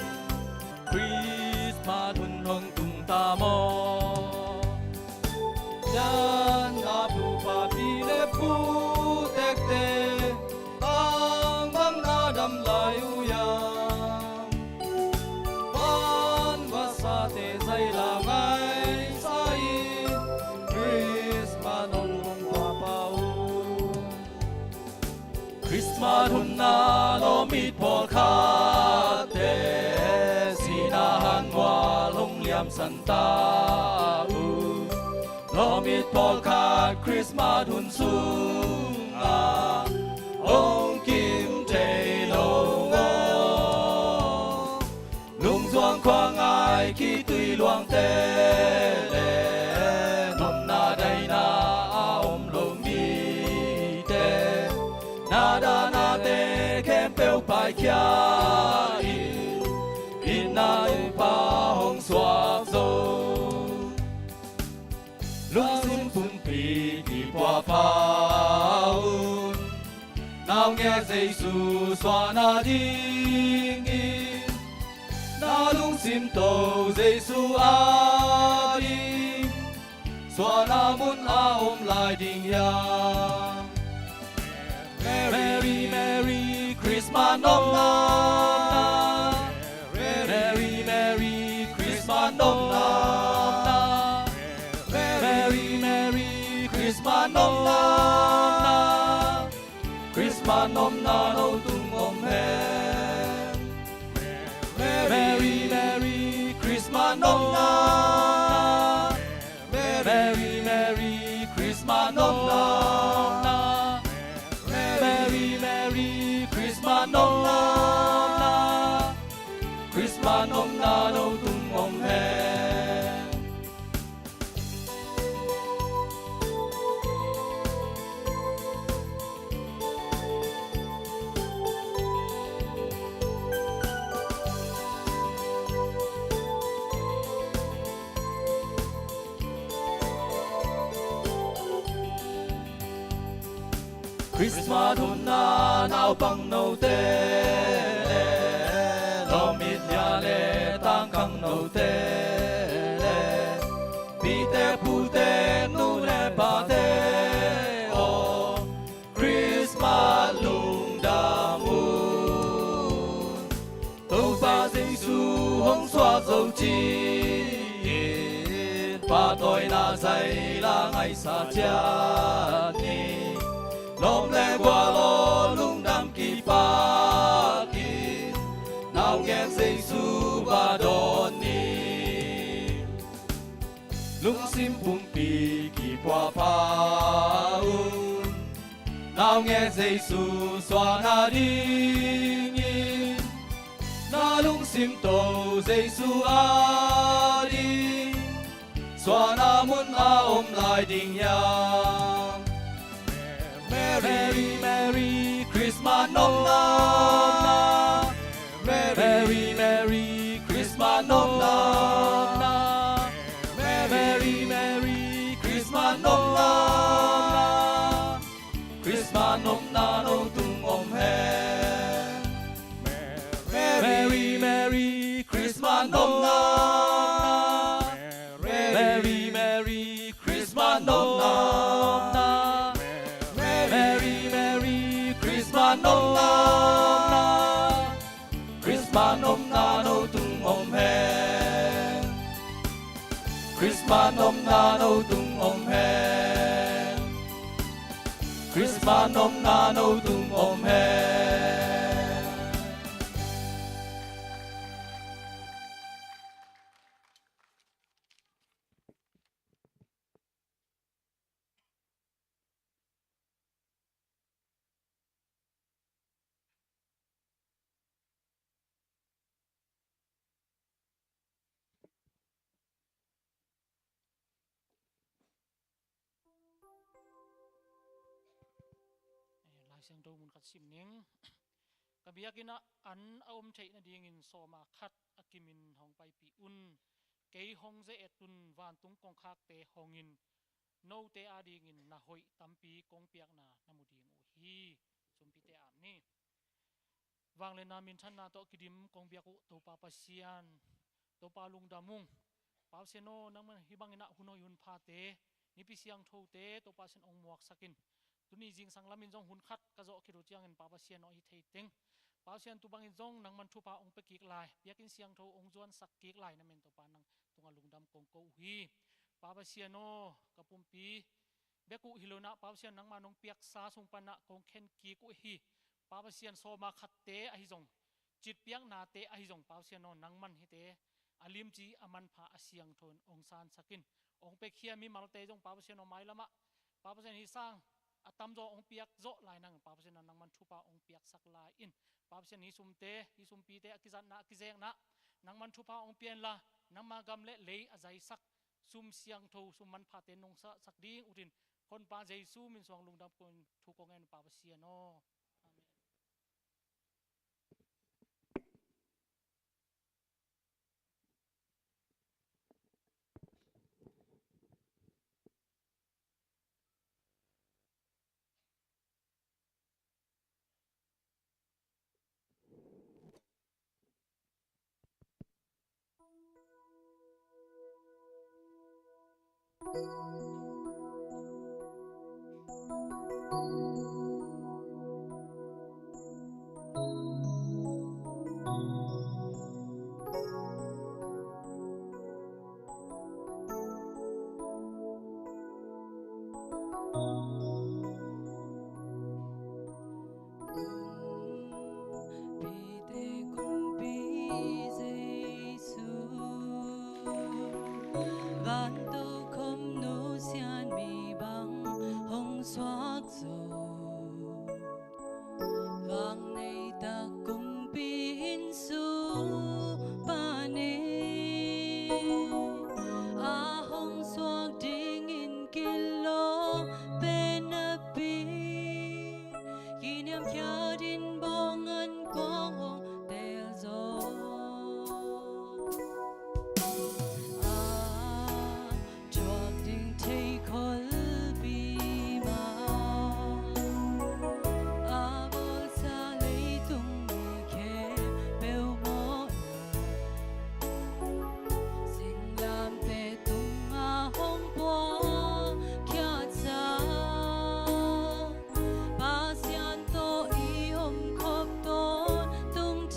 Christmas thuần hồng tung ta mò. Yan apu papi le pu tek te, ang bang adam layu yang. Ban và sa tên dây là ngày sa in, Christmas hồng hồng pa pao. Christmas hun na lo mit po kha te sinahan wa long liam san ta u lo mit po kha Christmas hun sung a ong kim te lo ngo lung doang khoang ai khi tùy luang te le nom na dai na om lo mi te nada na te kem peu pai kia in na pa hong swak zo lung sim pum pi ki qua paun nào nghe Giêsu xoa na ding in na lung sim to Giêsu a in xoa na mun a om lai ding yang. Merry, Merry Christmas, nom na. Merry, Merry Christmas, nom na. Merry, Merry Christmas, nom na. Christmas, nom na, no tung om hen. Merry, Merry Christmas, nom na. Merry, Merry Christmas, nom na. Merry, Merry Christmas, nom na. Christmas, nom na, no tung om hen. Christmas hun na nào bằng nâu tê lo mít nhà lệ tăng căng nâu tê bi tê pu tê nu lệ ba tê o Christmas lung đà mun tâu ba Giêsu hong xoa dấu chi ba tôi na dây là ngày xa cha ni lom le qua lo lung đam ki pa ki nào nghe Giêsu ba đón ni lung sim pum pi ki qua pa nào nghe Giêsu xoa na ding in na lung sim to Giêsu a đi xoa na mun a om lai ding yang. Merry, Merry Christmas, nom na. Merry, Merry Christmas, nom na. Merry, Merry Christmas, nom na. Christmas, nom na, no tung om hen. Merry, Merry Christmas, nom na. Merry, Merry Christmas, nom na. Merry, Merry Christmas, nom na. Christmas, nom na, no tung om hen. Christmas, nom na, no tung om hen. Christmas, nom na, no tung om hen. siang do mun khat sim ning kabiakina an aum thei na ding in soma khat akimin hong pai pi un kei hong ze etun van tung kong khak te hongin no te ading in na hoi tampi kong piak na namuding u hi sumpi te an ni wang le na min than na to kidim kong biaku to pa pasian to pa lung damung pau seno nang man hibangina hunoi hun pha te ni pi siang tho te to pa sen ong muak sakin tuni jing sang lamin jong hun khat ka zo khiru chiang in pa pasian no hi thei teng pau sian tu bangin jong nang man thu pa ong pe kik lai biakin siang tho ong juan sak kik lai na men to pa nang tunga lungdam kong ko hi pa pasian no kapumpi beku hilona pa pasian nang manong piak sa sung pana kong khen ki ku hi pa pasian so ma khat te a hi jong chit piang na te a hi jong pa pasian no nang man hi te alim chi aman pha asiang thon ong san sakin ong pe khia mi malte jong pa pasian no mai lama pa pasian hi sang atam zo ong piak zo lai nang pa pasian nang man thu pa ong piak sak lai in pa pasian hi sum pi te akizan na akizeng na nang man thu pa ong pian la nang ma gam le lei azai sak sum siang tho sum man pha te nong sa sak ding urin kon pa jesu min song lungdam kon thu ko ngen pa pasian no amen. Tung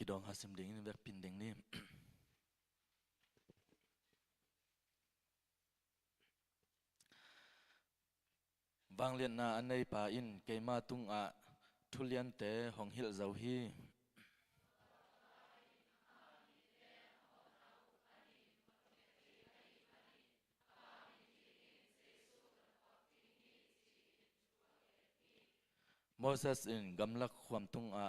kidong hasim ding in vek pin ding ni bang lian na anei pa in keima tung a thulian te hong hil zo hi Moses in gamlak khwam tung a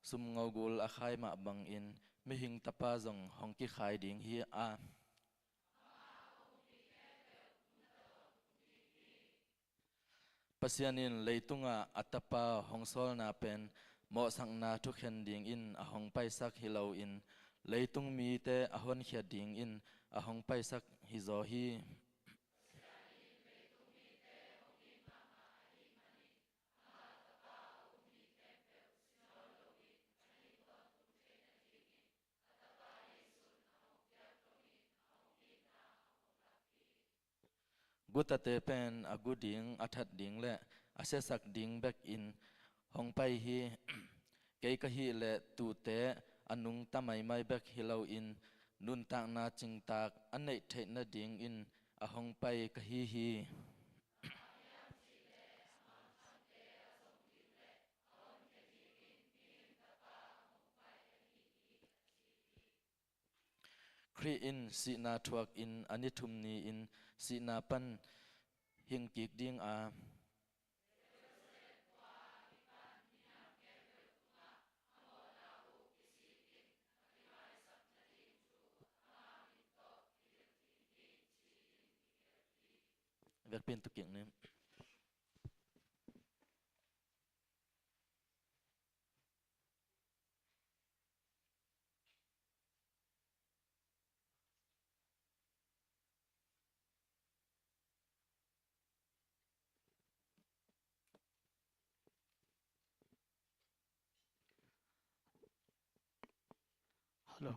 sum ngau gul a khai ma bang in mi hing tapa zong hong ki khai ding hi a pasianin leitunga atapa hongsol na pen mo sang na thu khen ding in a hong pai sak hilo in leitung mi te a hon khia ding in a hong pai sak hi zo hi gutate pen a guding athat ding le ase sak ding back in hong pai hi ke ka hi le tu te anung tamai mai back hilo in nun tak na ching tak anei the na ding in a hong pai ka hi Kri in si na thuak in anithum ni in si na pan hing kik ding a vek pin tu king ne Hello.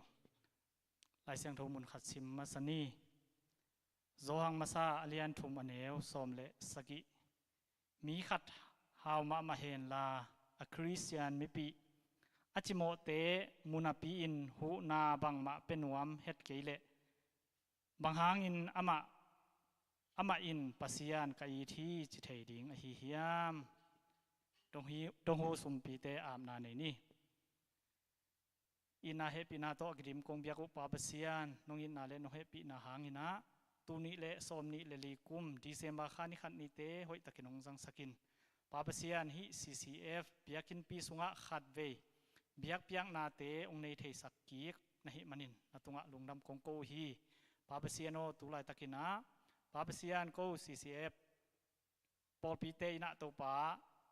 Lai siang thâu mun khat sim masani. Zohang masa alian thum aneu somle sagi. Mi khat haw ma hen la a Christian mi pi. Achimo te munapi in hu na bang ma penuam het keile. Bang hang in ama in pasian kai thi chithei ding a hi hiam. Dong hu sumpi te am na nei ni. Ina happy na to agrim kong biaku papasian nong ina le no happy na hangina tuni le somni le likum December khani khat ni te hoi takinong jang sakin papasian hi CCF biakin pi sunga khat ve biak piang na te ong nei thei sakki na hi manin natunga lungnam kong ko hi papasiano tulai takina papasian ko CCF pol pi te ina to pa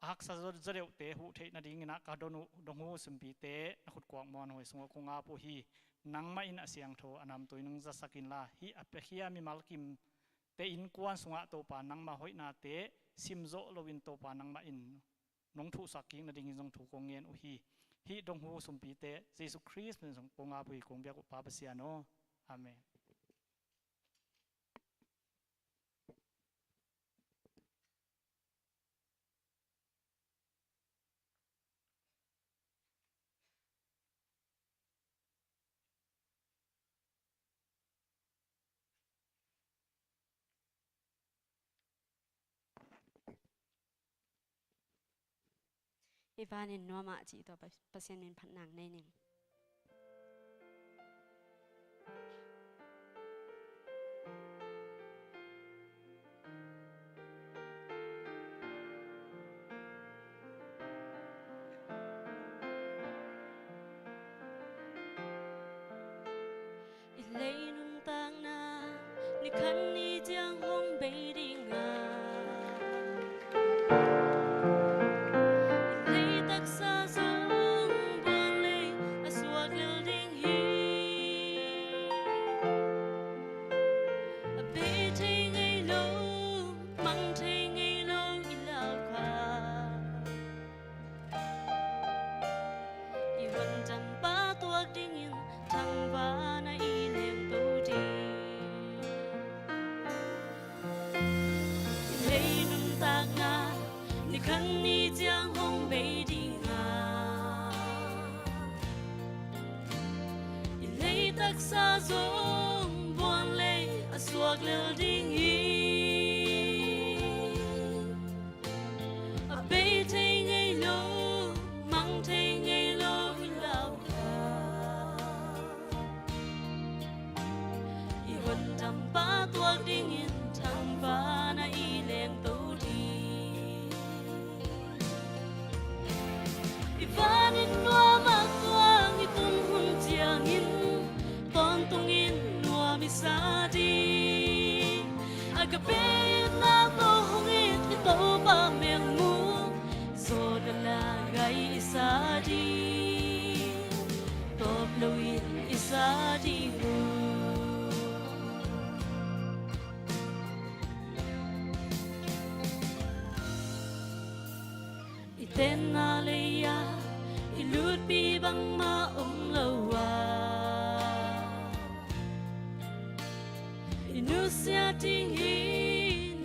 hak sa zereu te hu thei na ding na ka donu dongu sumpi te na khut kwang mon hoi sunga ko nga po hi nangma in asyang tho anam toinung za sakin la hi apehia mi malkim te in kwan sunga to pa nangma hoi na te simzo lowin to pa nangma in nong thu saking na ding jong thu ko ngen u hi dongu sumpi te Jesus Christ pen song ko nga po hi kong bia ko pa pasiano amen. Ivanin nuama ci to pasienin phanang nei ning. Ilay nung tang na ni kan ni jiang hong bei ding a. Thằng ba na ilem bầu đi. xa rung buồn lệ suộc lều đinh hi bê thấy ngay lô mang thấy ngay lô lao i huân đầm ba tuộc đinh yên thang và na i lên tấu đi i van in noa ma quang i tum hun chiang in ton tung in noa mi sa đi agape na to hong it i to ba meng mu so da la gai sa đi top lo in isa đi hu tên na leya ilut pi bang ma lawa inusia ting hi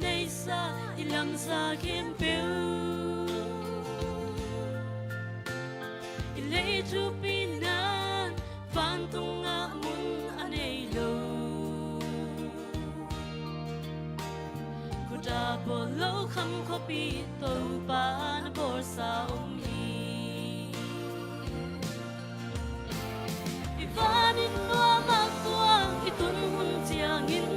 nei sa ilam sa kim piu ilei tu pi nan fan tung nga mun anei lo kuda bo lo kham kho pi to pa na bor sa hi ivan in noa ma tuang i tun hun chiang in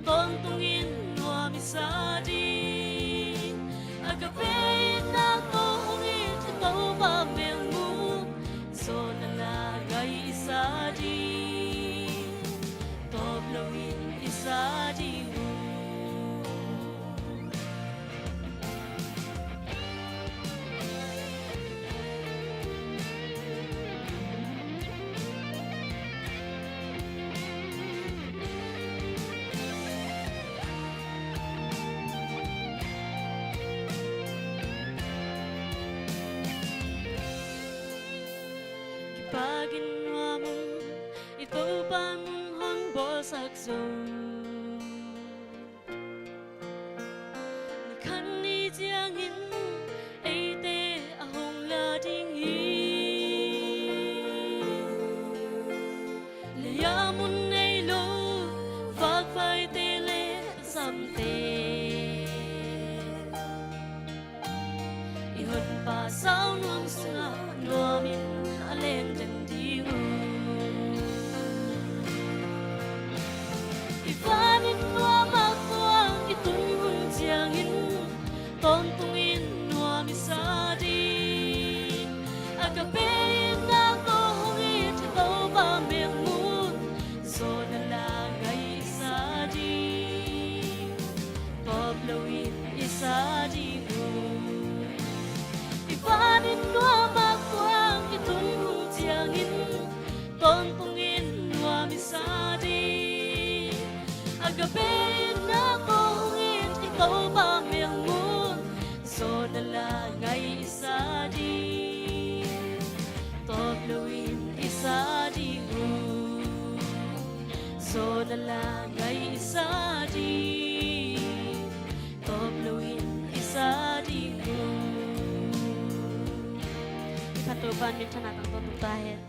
ton tung in noa mi sa di agape na to hong it to ba meng mu so na la gai sa di top lo in isa di paginawa mo ito pa mong hangbol sakso nakani jiangin ay te ahong lading hi layamun ay lo fagfay tele samte ihon pa sao nuam sunga nuamin aleng dan diu ivanin noa ma tuang itun hun chiang in ton tung in noa mi sa di agape na ko hong it to ba meng mun so na la gai sa di top lo in isa di ivanin noa ma tuang itun hun chiang in ton tung in noa mi sa di agape na ko hong it ikaw ba meng mun so na la gai isa di top lo in isa di so na la gai isa di top lo in isa di Patuban min tanatang tututahin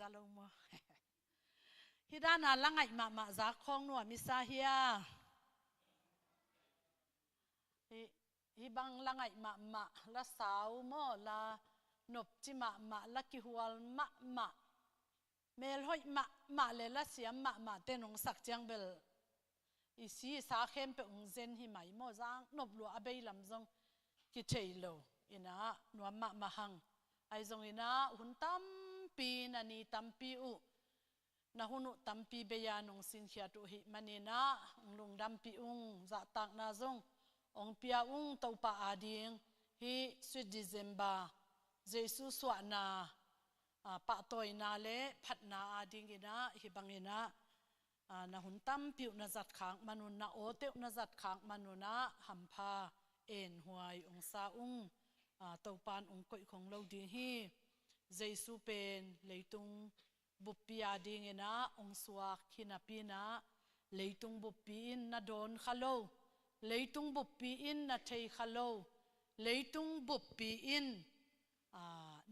zalo mo hidana langai ma za khong no misa hia hi bang langai ma la sau mo la nop chi ma la ki hual ma mel hoi ma le la siam ma te nong sak chang bel isi sa khem pe ung zen hi mai mo zang nop lu abei lam zong ki thailo ina nuam ma hang ai zong ina hun tam pi na ni tam pi u na hunu tam pi be ya nong sin khia tu hi manina lung dam pi ung za tak na zong ong pia ung to pa ading hi sweet December jesu swa na pa toy na le phat na ading ina hi bangina na hun tam pi na zat khang manun na o te na zat khang manuna hampha en huai ong sa ung to pan ong koi khong lo ding hi jesu pen leitung bupia ding ina ong suak khina pina leitung bupi in na don khalo leitung bupi in na thei khalo leitung bupi in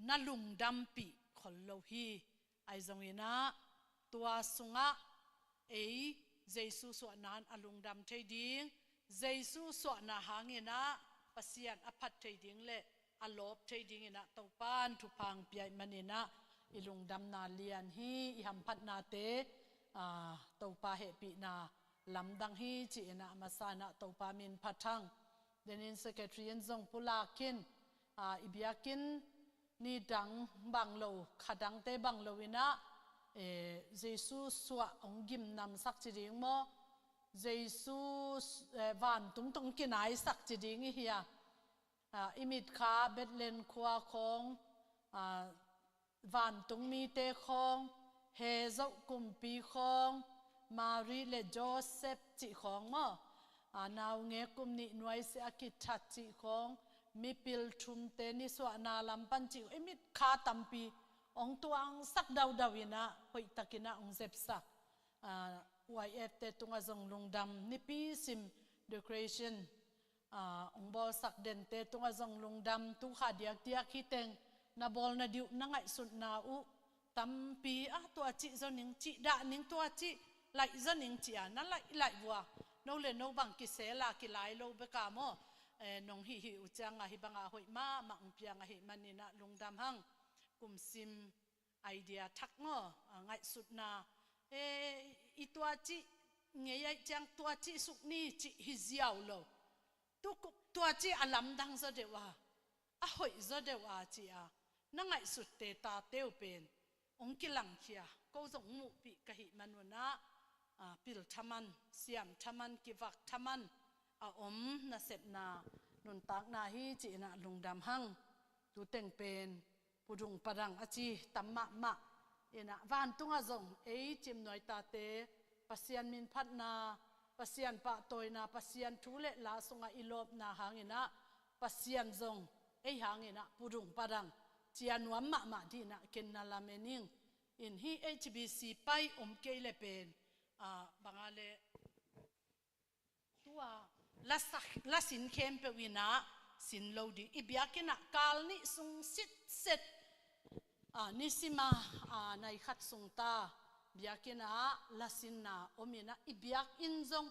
na lung dam pi khol lo hi ai zong ina tua sunga ei jesu so nan alung dam thei ding jesu so na hangena pasian aphat thei ding le alop thei ding ina to pan thu phang piai manina ilung dam na lian hi i ham phat na te to pa he pi na lamdang hi chi na masana to pa min phathang denin secretary en zong pulakin ibiakin ni dang banglo khadang te banglo ina jesu swa ong gim nam sak chi ding mo jesu van tung tong kinai sak chi ding hi ya imit kha betlen khwa khong van tung mi te khong he zo kum pi khong Mary le Joseph chi khong mo naw nge kum ni noi se akit that chi khong mi pil thum te ni swa na lam pan chi imit kha tampi ong tuang sak daw ina hoi takina ong zep sak YF te tunga zong lungdam ni pi sim decoration ong bol sak den te tunga zong lungdam tu kha diak hiteng na bol na diu na ngai sut na u tampi to chi zo ning chi da ning to chi lai zo ning chi na lai bua no le no bang ki se la ki lai lo be ka mo nong hi u chang hi banga hoi ma ong piang hi manina lungdam hang kum sim idea thak ngo ngai sut na i tua chi nge yai chang tua chi suk ni chi hi ziaw lo tu tua chi alam dang zo de wa a hoi zo de wa chi na ngai sut te ta teu pen ong kilang khia ko zong mu pi ka hi manuna pil thaman siam thaman kivak thaman om na set na nun tak na hi chi na lungdam hang tu teng pen pudung padang achi tamma ma ina van tunga zong ei chim noi ta te pasian min phat na pasian pa toy na pasian thule la sunga ilop na hangina pasian zong ei hangina pudung padang chianuam ma di na ken na lamening in hi HBC pai ke le pen bangale tua la sin kem pe wina sin lo di ibiakina kalni sung sit set nisima nai khat sung ta biakina lasin na omina ibiak inzong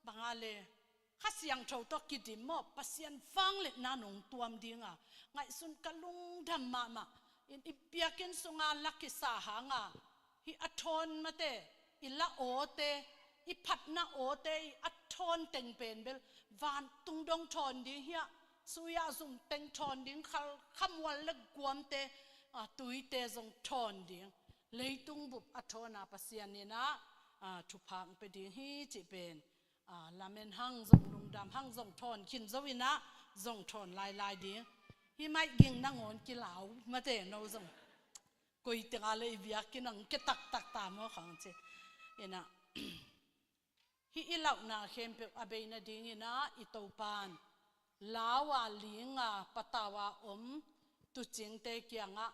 bangale khasiang thau to kidim mo pasian fang le na nong tuam dinga ngai sun kalung dham ma in ibiakin sunga lakisa hanga hi athon mate ila ote i phatna ote athon teng pen bel van tung dong thon ding hia suya zum teng thon ding khal khamwal le guam te tuite zong thon ding leitung bup athona pasian ni na thuphang pe ding hi chi pen lamen hang zong lungdam hang zong thon khin zawina zong thon lai ding hi mai ging na ngon ki lau ma te no zong koi tinga le biak kinang ke tak ta mo khang che ina hi ilau na khem pe abeina ding ina itopan lawa linga patawa tu ching te kyanga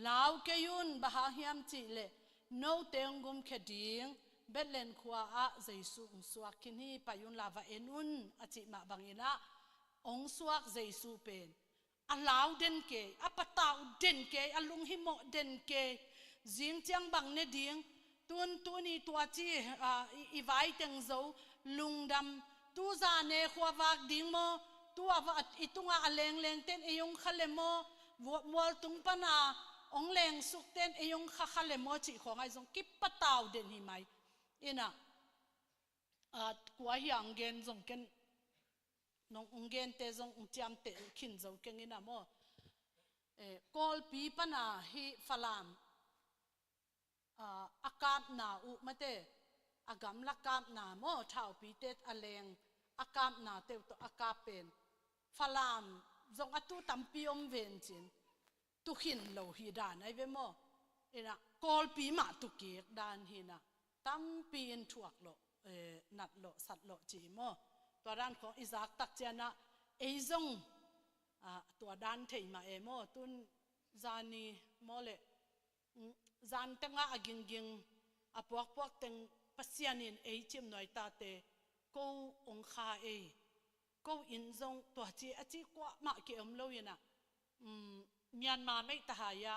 law ke yun baha hiam chi le no tengum kheding belen khwa jesu suak kin hi payun lava enun achi ma bangina ong suak jesu pen alaw den ke apatau den ke alung himo den ke jing chiang bang ne ding tu ni tua chi i vai teng zo lungdam tu za ne khwa wak ding mo tu awa itunga aleng leng ten eyong khalemo wal tung pana ong leng suk ten eyong khalemo chi khongai jong kip pataw den hi mai ina kwa hiang gen jong ken nong ungen te jong chiam te khin zo keng ina mo kol pi pana hi falam akap na u mate agam lakap na mo thau pi tet aleng akap na te to akapen falam zong atu tampiom ven chin tu hin lo hi dan ai ve mo ina kol pi ma tu ki dan hina tampi in thuak lo nat lo sat lo chi mo to ran ko izak tak chana ei zong to dan thei ma e mo tun zani mole zan tenga aging apuak teng pasianin ei chim noi ta te ko ong kha e ko in zong to chi achi kwa ma ke om lo yana Myanmar mai ta haya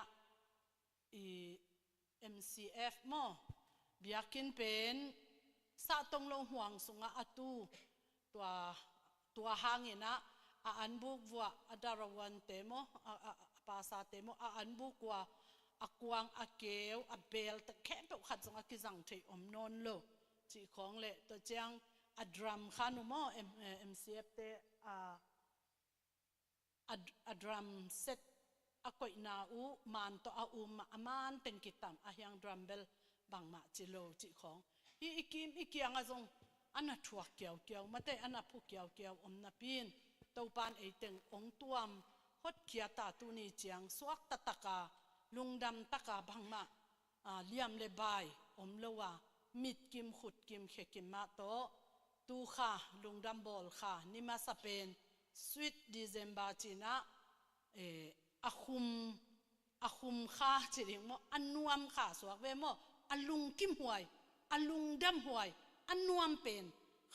MCF mo biakin pen sa tong lo huang sunga atu tua hangina anbuk wa adarawan temo pasa temo anbuk wa akwang akeu abel ta kempe khat zonga kizang thei om non lo chi khong le to chang adram khanu mo MCF te adram set akoi na u man to a aman ten kitam ahyang drum bell bang ma chilo chi khong hi ikiang azong ana thuak kiao mate ana phu kiao om na pin to pan e teng ong tuam hot kia ta tu ni chiang suak taka lungdam taka bangma liam le bai om lowa mit kim khut kim khe kim ma to tu kha lungdam bol kha nima sapen sweet December china akhum kha chiring mo anuam kha suak ve mo alung kim huai alung dam huai anuam pen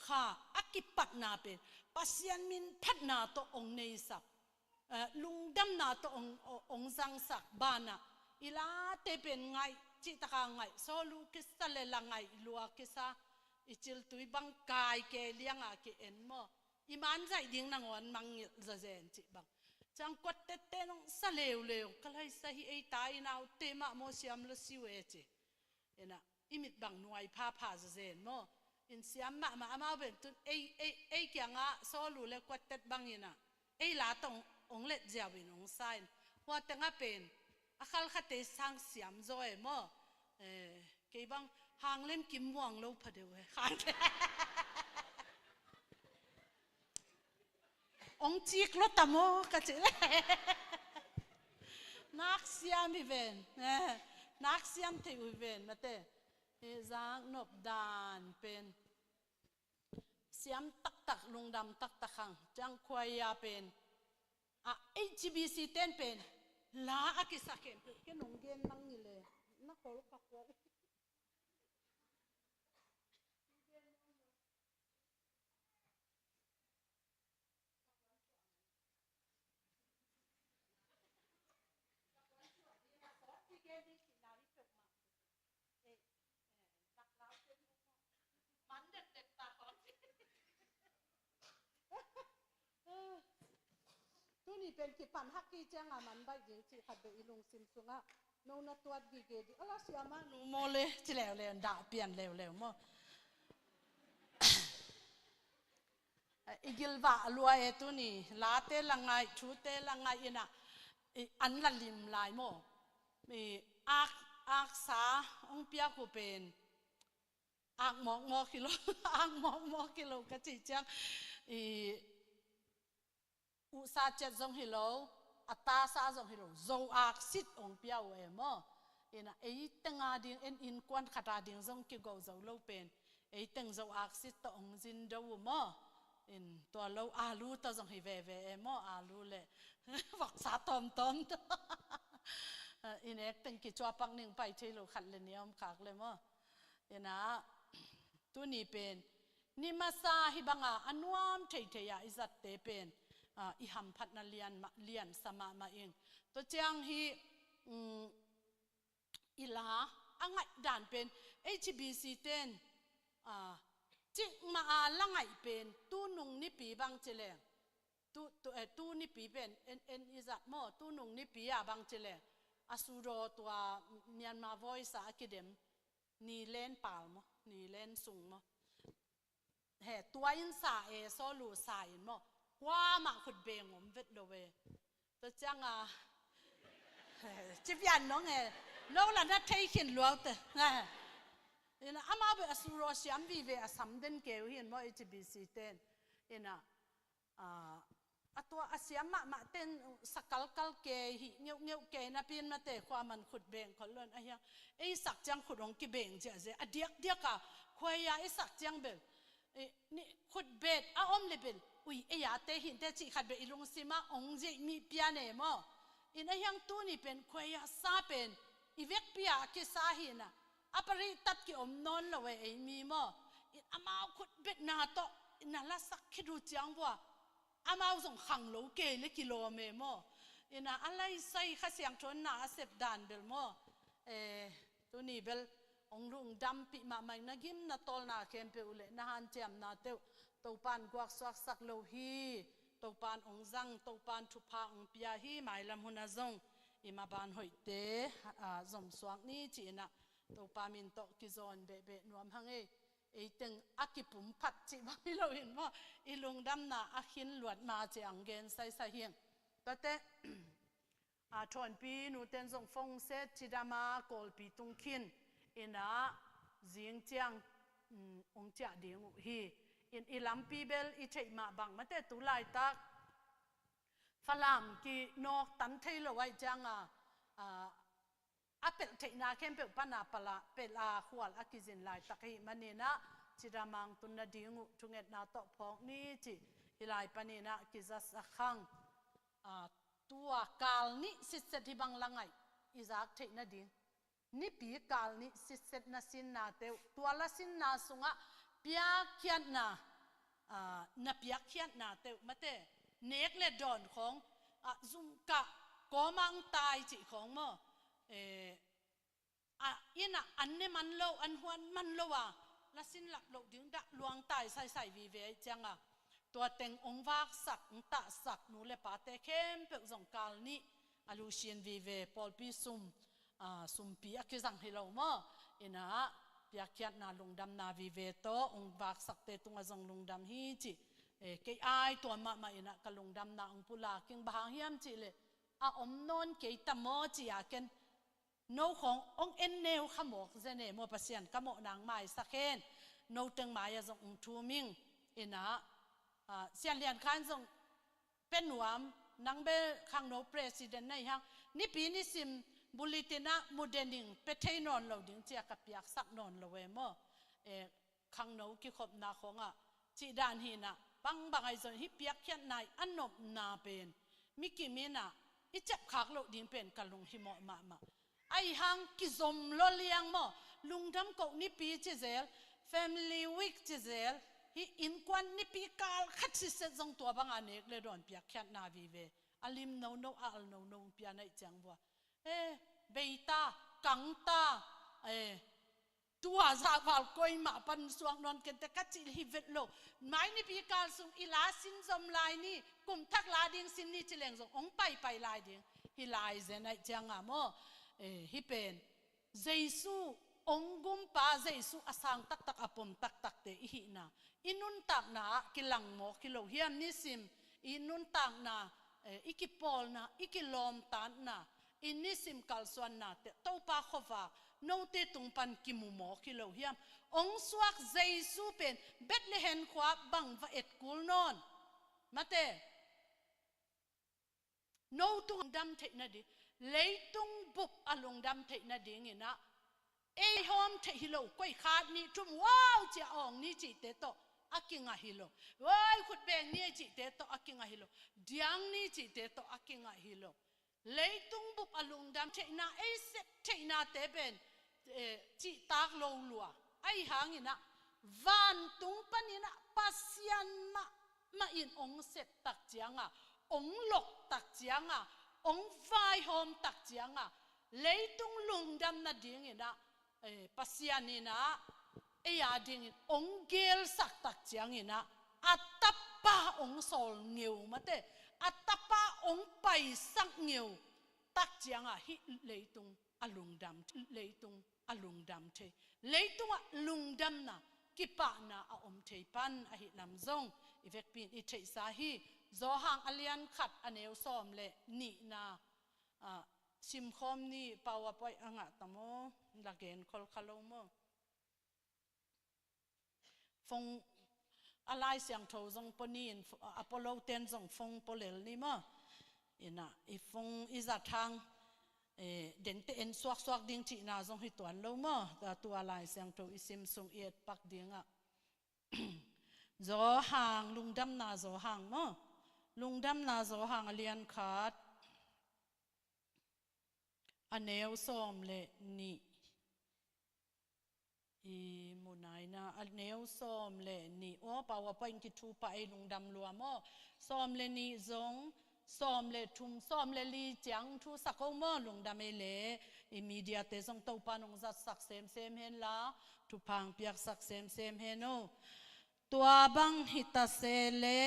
kha akipat na pen pasian min phat na to ong nei sak lung dam na to ong sang sak bana ila te pen ngai chi taka ngai so lu kisa le la ngai lua kisa ichil tui bang kai ke lianga ke en mo iman zai ding nangon mang za zen chi bang chang kwat te te nong sa leu kalai sa hi ei tai nau te ma mo siam lo siwe chi ena imit bang nuai pha za zen mo in siam ma ben tun ei kyanga so lu le kwat tet bang ina ei la tong ong let jawin ong sign wa tanga pen akhal khate sang siam zo e mo ke bang hang lem kim wang lo phade we khang ong chik lo tamo ka che nak siam i ven nak siam te u ven mate zang nop dan pen siam tak lungdam tak khang jang khwaya pen HBC ten pen la akisakem ke nonggen nang ni le na kol ka ko tu ni pen ki pan hakki chang aman bai jing chi khat be ilung sim sunga no na tuat gi ge di ala siama nu mole chi le da pian le mo igilwa lua e tu ni la te langai thu te langai ina an la lim lai mo mi ak sa ong pia ku pen ak mo kilo ak mo kilo ka chi chang u sa chet zong hilo ata sa zong hilo zo ak sit ong pia we mo ina tenga ding in kwan khata ding zong ki go zo lo pen teng zo ak sit to ong jin do mo in to lo alu ta zong hi ve mo alu le wak sa tom in teng ki chwa pang ning pai thelo khat le niam khak le mo ina tu ni pen ni masa hi banga anuam thei ya izat te pen i ham phat na lian sama ma ing to chang hi อีลาอังไงด่านเป็น HBC เต้นจิกมาละไงเป็นตู้นุงนี่ปีบางเจเลงตู้นี่ปีเป็นอิจัดโมตู้นุงนี่ปีบางเจเลงอสุโรตัวเมียนมา voice อะคิดเดมนี่เล่นเปล่ามั้นี่เล่นสูงมั้เหตุตัวอินสาโซลูสายมั้ว่ามาขุดเบงผมเวทโลเวตัวจังจิบยันน้องแล้วหลังนั้นเทขินลวงแต่เนี่ยนะอามาเบอสุโรชิอัมวีเวอสัมเดนเกลเห็นมั้HBC เต้นเนี่ยตัวอาเซียมาเต้นสักกัลเกหิเงี้ยวเกนะพินมาเตะความมันขุดเบงคนล้นไอ้ยังไอ้สักจังขุดองกิเบงเจ๊เดียกควายไอ้สักจังเบลนี่ขุดเบ็ดอมเลเบลอุ้ยไอ้ยาเตหินเตจิขัดเบอีลงซิมาองเจมีเปียเนมออินไอ้ยังตัวนี่เป็นควายซาเป็นอีเวกเปียกิซาหินะอัปริตัดกิอมนอนละเวไอ้มีมออินอามาขุดเบ็ดนาโตอินละสักคิดูจังว่าอามาส่งขังโลเกลกิโลเมมออินะอะไรใส่ข้าเสียงชนนาเสพดานเบลมอตัวนี้เบลองลุงดำปีมาไม่นักิมนาตอลนาเคมเปอุเลนาฮันเจมนาเตวตัวปานกวักสวักสักโลฮีตัวปานองจังตัวปานทุพาองปียฮีหมายลำหุนาจงอิมาบานหอยเตจอมสวงนี้จีนะตัวปามินโตกิจอนเบนวมหังไอ้ตึงอากิปุ่มผัดจีบไม่เราเห็นว่าอีลุงดำนาอาขินหลวดมาเจียงเกนใส่เฮียงแต่ชวนปีนูเต้นส่งฟงเซจิดามากอลปีตุงขินอินะเจียงเจียงองเจียเดียงฮีอิลำปีเบลอิเชมาบังมาเตตุไลตักฝรั่งกีนกตันเทลไว้จังอาเป็ดเทนาเข้มเป็ดปนาปลาเป็ดขวดอากิจินไลตักฮีมันนี่นะจิรามังตุนนาดีงุทุงเอ็ดนาโตพองนี่จิฮิไลปนีนะกิจัสขังตัวกาลนี่สิเสที่บังลังไงอิจากเทนาดีนี่ปีกาลนี่สิเสตนาสินนาเตวตัวละสินนาสุงะเปียเขียนนาเปียเขียนนาเตวมาเตเนกเลดอนของซุงกะก็มังตายจิของมอินะอันนี้มันโลอันหวนมันโลวะละสินหลับโลดึงดะลวงตายใส่วีเวจังตัวเต็งองวากสักตะสักนูเลปาเตเข้มเปสงกาลนี้อลูเชียนวีเวปอลปีซุมปีอักจังฮิโลมออินะปีอักยัดนาลุงดำนาวีเวโตองวากสักเตตุงจังลุงดำฮีจิเกยไอตัวมาอินะกลุงดำนาองปุลาคิงบางเฮียมจิเลอมนนเกยตะโมจิอาเกนโนขององเอ็นเนวขโมกเจเนมัวปัสยันขโมนางไม้สักเคนโนตึงไม้ยาจงทูมิงอินะเสียนเลียนขันจงเป็นหนวมนางเบลขังโนประธานในห้างนี่ปีนี้ซิมบุลิตินะมูเดนิงเป็ดไทยนอนเราดิ้งเจียกับเปียกสักนอนเราเวมขังโนกิขบนาของจีดานหินะบางไอจนฮิเปียกเขียนนายอันนบนาเป็นมิกิมินะอิจับขากเราดิ้งเป็นกะลุงหิมอมาไอห้างกิจมโลเลียงมอลุงดำกนี่ปีเจเซล Family Week เจเซลฮิอินควันนี่ปีกาลขัดสิเซจงตัวบางอันเอกเลยโดนเปียกแค่นาวีเวอลิมโนอัลโนเปียในจังบัวเบต้ากังตาตัวสาวาลกอยมาปันสวงนอนกันแต่กัดจิลิเวทโลไม่นี่ปีกาลสุงอิลาสินจมลายนี่กุมทักลาดิงสินนี่จิเลงจงองไปลายดิงฮิลายเจนในจังโมฮิเป็นเจสุองกุมป้าเจสุอสังตักอปมตักเตอิหินาอินุนตักนากิลังโมกิโลเฮียมนิสิมอินุนตักนาอิกิปอลนาอิกิลอมตันนาอินิสิมกัลสวนนาเตโตปาขวากโนเตตุงปันกิมุโมกิโลเฮียมองสวกเจสุเป็นเบตเลเฮนขวาบังวะเอ็ดกุลนอนมาเตโนตุงดำเทนดีเลยตุงบุบอลงดำเทนดีงี้นะหอมเทฮิโลก้อยขาดนี่ทุ่มว้าวเจ้าองนี่จิเตโตอากิงาฮิโลว้ายขุดเบงนี่จิเตโตอากิงาฮิโลเดียงนี่จิเตโตอากิงาฮิโลเลยตุงบุบอลงดำเทนาเซเทนาเตเป็นจิตากโลลัวไอหางงี้นะวันตุงปนินะปัสยันมาอินองเซตักเจียงองหลกตักเจียงองไฟหอมตักเจียง leitung lungdam na ding ina pasianina eya ding onggel sak tak chiang ina atapa ong sol ngeu mate atapa ong pai sak ngeu tak chiang a hi leitung alungdam the leitung lungdam na kipa na a om thei pan a hi lam zong ivek pin I thei sa hi zo hang alian khat aneu som le ni na sim khom ni powerpoint anga tamo lagen khol khalo mo phong alai siang tho zong ponin apollo 10 zong phong polel ni mo ina ifong iza thang den te en swak ding chi na zong hi tuan lo mo ta tu alai siang tho isim sung et pak dinga zo hang lungdam na zo hang mo lungdam na zo hang alian khat aneu som le ni I munai na aneu som le ni o powerpoint ki thu pa ai lungdam lua mo som le ni zong som le thum som le li chang thu sako mo lungdam e le I media te zong to pa nong zat sak sem hen la thu phang piak sak sem hen no tua bang hita se le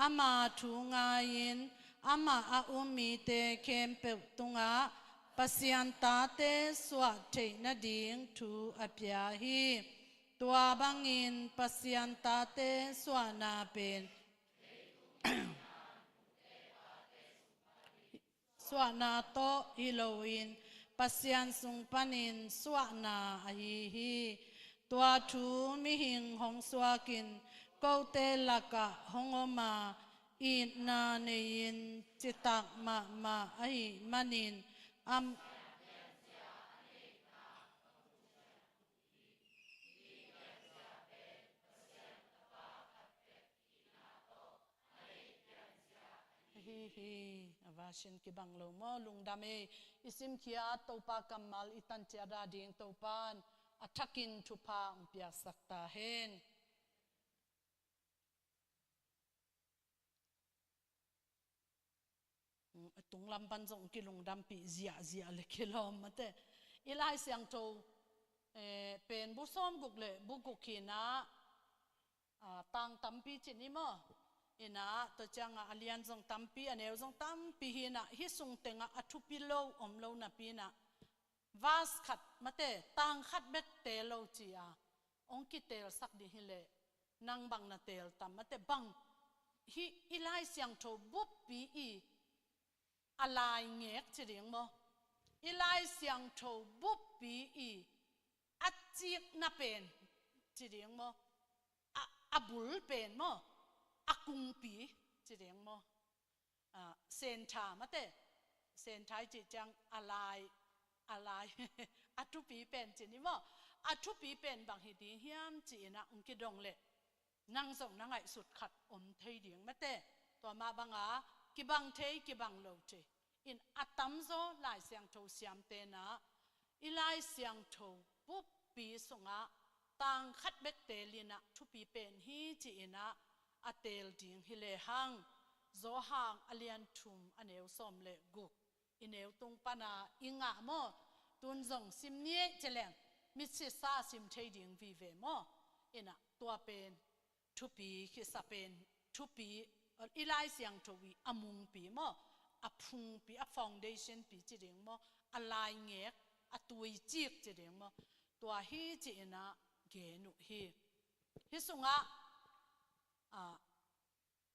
ama thu nga in ama a umi te kem pe tunga pasian ta te swa te na ding thu apia hi tua bangin pasian ta te swa na pen swa na to hiloin pasian sung panin swa na hi tua thu mi hing hong swa kin ko te laka hongoma in na nein chitak ma ai manin hi avashin ki banglo mo lungdame isim kia topa kamal itan tiada ding topan athakin thupa umpia sakta hen tung lampan zong ki lungdam pi zia le kilom mate ilai siang to pen bu som guk le bu gukina tang tampi chini mo ina to changa alian zong tampi aneu zong tampi hina hi sung tenga athupi lo omlo na pina vas khat mate tang khat bek te lo chia ong ki tel sak di hile nang bang na tel tam mate bang hi ilai siang tho bup pi I alai ngek chiring mo ilai siang tho bup pi I achik na pen chiring mo abul pen mo akung pi chiring mo sen tha mate sen thai chi chang alai atu pi pen chini mo atu pi pen bang hi ding hiam chi na ungki dong le nang zong na ngai sut khat om thei ding mate to ma banga ki bang thei ki bang lo che in atam zo lai siang tho siam te na ilai siang tho pup pi sunga tang khat bek te lina thu pi pen hi chi ina atel ding hi le hang zo hang alian thum aneu som le guk ineu tung pana inga mo tun zong sim nie cheleng mi si sa sim thei ding vi ve mo ina tua pen thu pi khi sa pen thu pi ilai siang tho wi amung pi mo aphung pi a foundation pi chi ding mo alai ngek atui chik chi ding mo tua hi chi ina ge nu hi sunga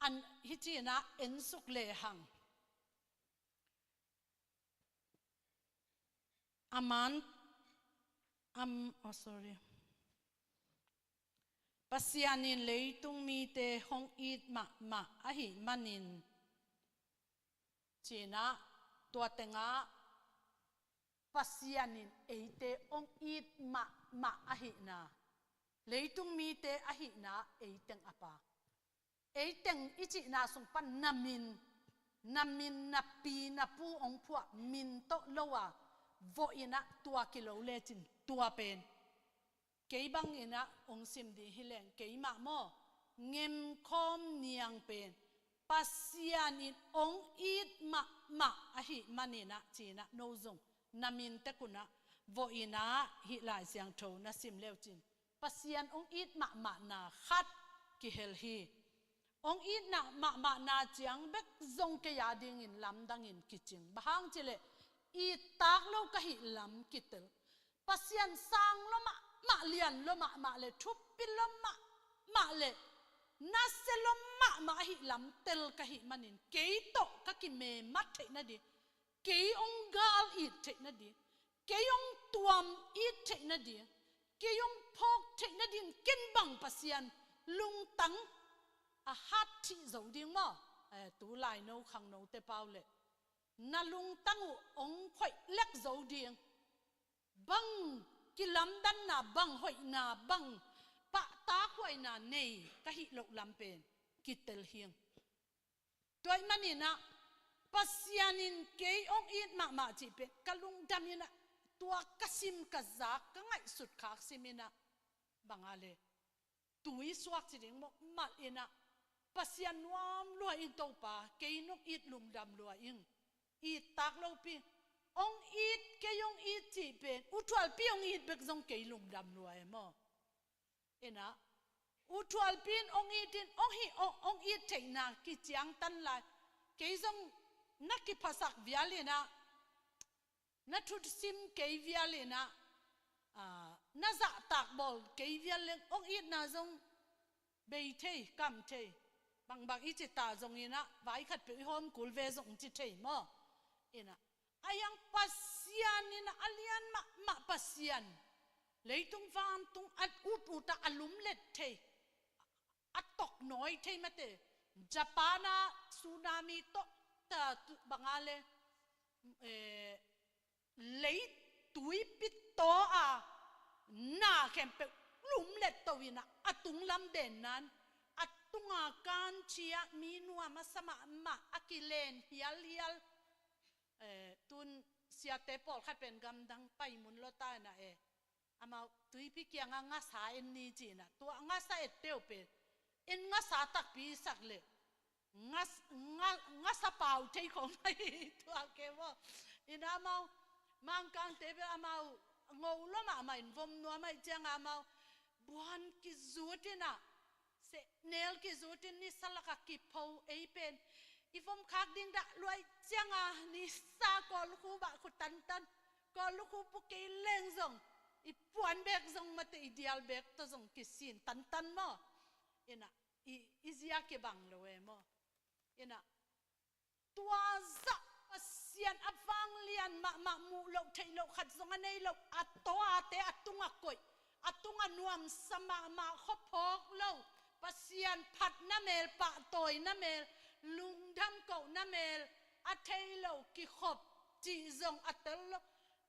an hi chi na en suk le hang aman sorry pasianin leitung mi te hong it ma ahi manin china tua tenga pasianin eite ong it ma ahi na leitung mi te ahi na eiteng apa eiteng ichi na sung pan namin na pi na pu ong phua min to lowa vo ina tua kilo le chin tua pen kei bang ina ong sim di hileng kei ma mo ngem khom niang pen pasianin ong it ma ahi manina china no zong namin te kuna vo ina hi lai siang tho na sim leo chin pasian ong it ma na khat ki hel hi ong it na ma na chiang bek zong ke ya ding in lam dang in kiching bahang chile i tak lo ka hi lam kitel pasian sang lo ma lian lo ma le thup pin lo ma le na se lo ma hi lam tel ka hi manin ke to ka ki me mat the na di ke ong gal i the na di ke ong tuam i the na di ke ong phok the na din ken bang pasian lung tang a hat thi zo ding mo tu lai no khang no te pau le na lung tang ong khoi lek zo ding bang ki lam dan na bang hoi na bang pa ta khoi na nei ka hi lo lam pen ki tel hiang toy manina pasianin ke ong it ma chi pe kalung damina tua kasim kazak ka ngai sut khak simina bangale tui suak chi ding mo mat ina pasian nuam lua in to pa ke nok it lum dam lua in i tak lo pi ong it ke yong it chi pen utwal pi ong it bek zong ke lum dam lua mo ina utwal pin ong itin ong it theina ki chiang tan la ke zong na ki phasak vialina na thut sim ke vialina na za tak bol ke vialen ong it na zong bei thei kam thei bang i chi ta zong ina vai khat pe hom kul ve zong chi thei mo ina ayang pasian ina alian ma pasian leitung van tung at uta alum let thei atok noi thei mate japana tsunami to ta bangale lei tui pit to na kempe lum let to wina atung lam den nan atunga kan chia minua masama ma akilen hial tun siate pol khat pen gam dang pai mun lo ta na amau tui pi kia nga sa en ni chi na to nga sa et teu pe en nga sa tak pi sak le nga sa pau thei khong mai to ke mo ina mau mang kang te be amau ngou lo ma in vom no mai chang amau buan ki zutina se nel ki zutin ni salaka ki phau ei pen ivom khak ding da loi changa ni sa ko lu khu ba khu tan ko lu khu pu ke leng zong i puan bek zong mate ideal bek to zong ki sin tan mo ina izia ke bang lo mo ina tua za pasian avang lian ma mu lo thei lo khat zong anei lo atoa te atunga koi atunga nuam sama ma khopok lo pasian phat na mel pa toy na mel lung dham ko na mel a thei lo ki khop chi zong atel lo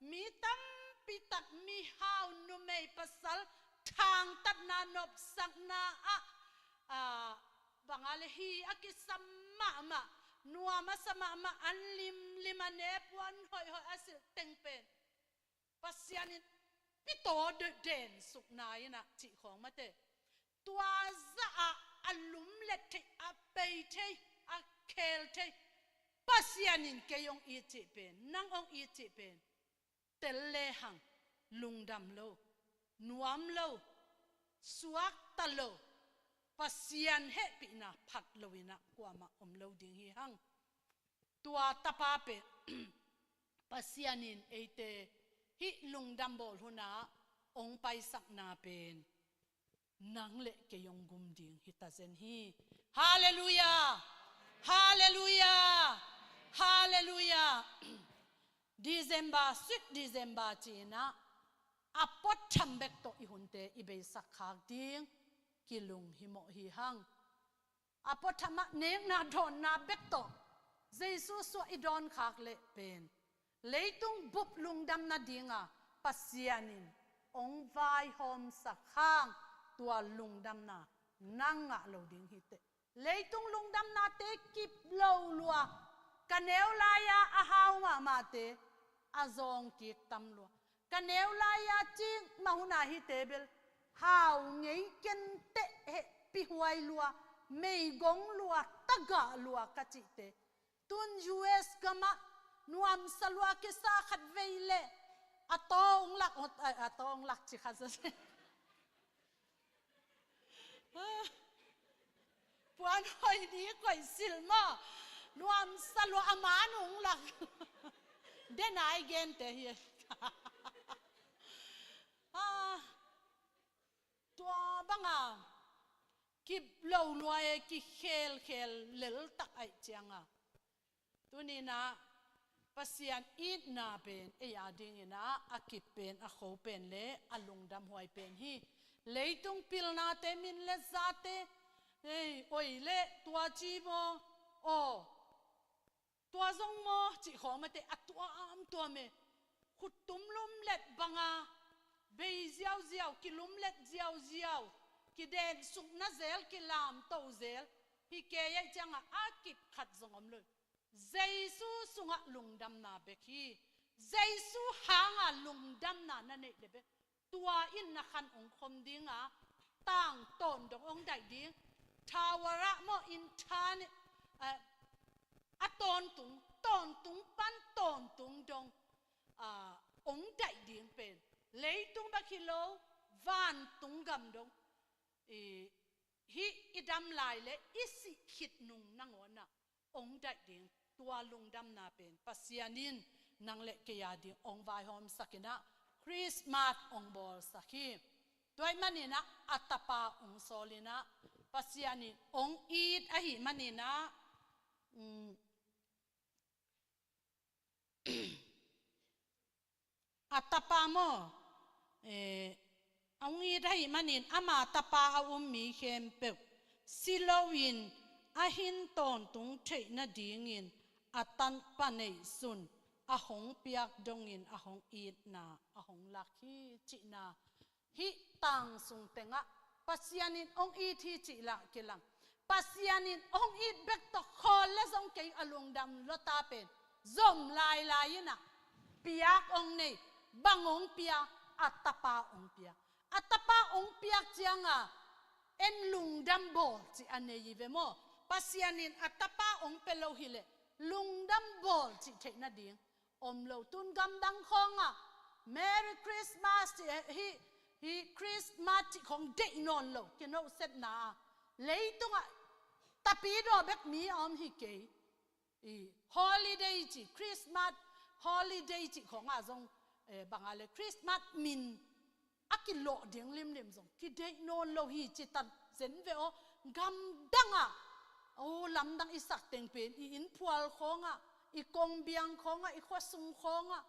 mi tam pi tak mi hau nu mei pasal thang tat na nop sak na bangale hi akisama ma nuama sama ma anlim limane puan hoi asil tengpen pasianin pito de den suk na ina chi khong mate tua za alum let thei a pei thei a khel thei pasianin ke yong i chi pen nang ong i chi pen tel le hang lungdam lo nuam lo suak ta lo pasian he pi na phat lo ina kwa ma om lo ding hi hang tua tapa pe pasianin eite hi lungdam bol huna ong pai sak na pen nang le ke yong gum ding hi ta zen hi hallelujah hallelujah hallelujah December china apot chambek to ihunte ibe sakhak ding kilung himo hi hang apot thama nek na don na bek to Jesus so idon khak le pen leitung bup lungdam na dinga pasianin ong vai hom sakhang tua lungdam na nanga lo ding hite leitung lungdam na te kip lo lua kaneu laya ahau ma te azong ki tam lua kaneu laya ching mahuna hi tebel hau ngei ken te he pi huai lua mei gong lua taga lua ka chi te tun US kama nuam salwa ki sa khat veile atong lak chi khat sa puan hoi ni koi silma nuam salwa amanung lak denai gen te hi tua banga ki lâu loài ki khel lel tak ai changa tuni na pasian it na pen e ya ding ina akip pen a kho pen le alung dam huai pen hi leitung pil na te min le zate ei oi le tua chi mo o tua zong mo chi kho ma te atua am tua me khutum lum let banga bei ziao ziao ki lum let ziao ki den suk na zel ki lam to zel hi ke ya changa akip khat zongom lo Jesu sunga lungdam na beki Jesu hanga lungdam na ne lebe tua in na khan ong khom dinga tang ton dong ong dai ding tawara mo in than a ton tung pan ton tung dong ong dai ding pen leitung ba kilo van tung gam dong hi idam lai le isi khit nung nangona ong dai ding tua lungdam na pen pasianin nang le ke ya ding ong vai hom sakina Christmas ong bol sakhi toy manina atapa ong solina pasianin ong eat ahi manina atapa mo ong eat ahi manin ama tapa a mi khem pe silowin ahin ton tung thei na dingin atan panei sun ahong piak dongin ahong eat na ahong lakhi chi na hi tang sung tenga pasianin ong eat hi chi la kilang pasianin ong eat bek to khol le zong ke alung dam lota pen zom lai na piak ong nei bangong pia atapa ong pia chianga en lungdam bol chi anei ve mo pasianin atapa ong pelo hile lungdam bol chi theina ding om lo tun gam dang khonga Merry Christmas hi Christmas chi khong de non lo ke no set na leitunga tapi do bek mi om hi ke holiday chi Christmas holiday chi khong a zong bangale Christmas min akilo ding lim zong ki de non lo hi chi tan zen ve o gam danga o lam dang isak teng pen I in pual khonga I kong biang khonga I khosung khonga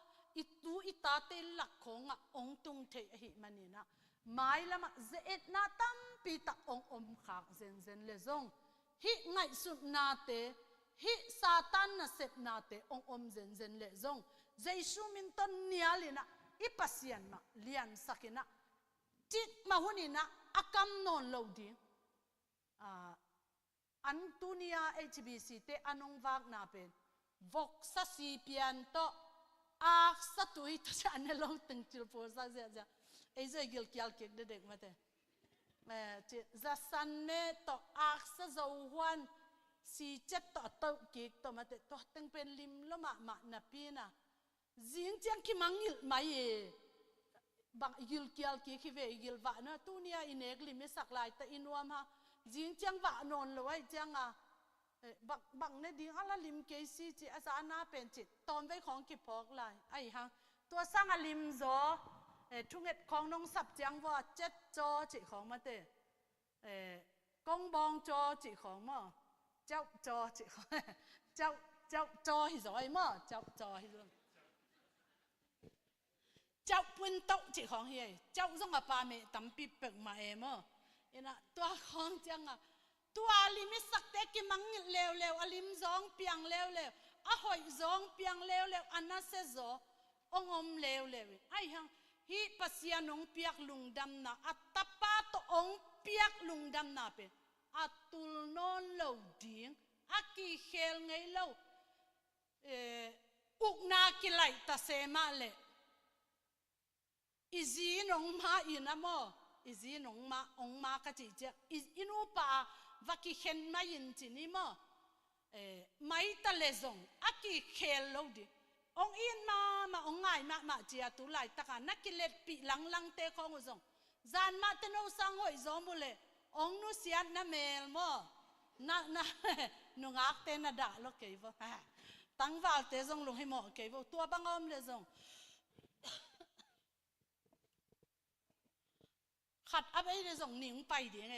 I tu I ta te lak khonga ong tung the hi manina mai lama ze et na tam pi ta ong om khak zen le zong hi ngai sut na te hi satan na sep na te ong om zen le zong Jesu min ton nialina I pasian ma lian sakina tit mahunina akam non lo ding Antunia HBC te anong wag na pen vok sa si pian to ak sa tui to sa anelong teng tilpo sa ja ezo gil kyal kek de dek mate za san ne to ak sa zo huan si chet to to kek to mate to teng pen lim lo ma na pina jing chang ki mangil mai bang gil kyal kek hi ve gil wa na tunia inek lim sak lai ta inwam ha jing chang wa non lo ai chang bang ne ding ala lim ke si chi asa na pen chi tom ve khong ki phok lai ai ha to sang a lim zo thunget khong nong sap chang wa chet cho chi khong ma te kong bong cho chi khong mo chau cho chi khong chau hi zo ai mo chau cho hi zo chau pun tok chi khong hi chau zong a pa me tam pi pek ma e mo ina tua khong chang tua limi sakte ki mangil lew alim zong piang lew a hoi zong piang lew anna se zo ongom lew ai hang hi pasianong piak lungdam na atapa to ong piak lungdam na pe atul non lo ding aki khel ngei lo ukna ki lai ta se ma le izi nong ma inamo izi nong ma ong ma ka chi che inu pa vaki khen ma yin chi ni mo mai ta le zong aki khel lo di องอินมาองง่ายมาเจียตุไลตะกันนักกิเลสปีหลังเตะของอุซงจานมาเตโนสังหอยจอมุเลองนุเสียนนะเมลโมนะนุงักเตนด่าโลกเกย์บ่ตั้งวาลเตจงลงให้หมอเกย์บ่ตัวบังอมเลยจงขัดอับไอ้เลยจงนิ่งไปดิไง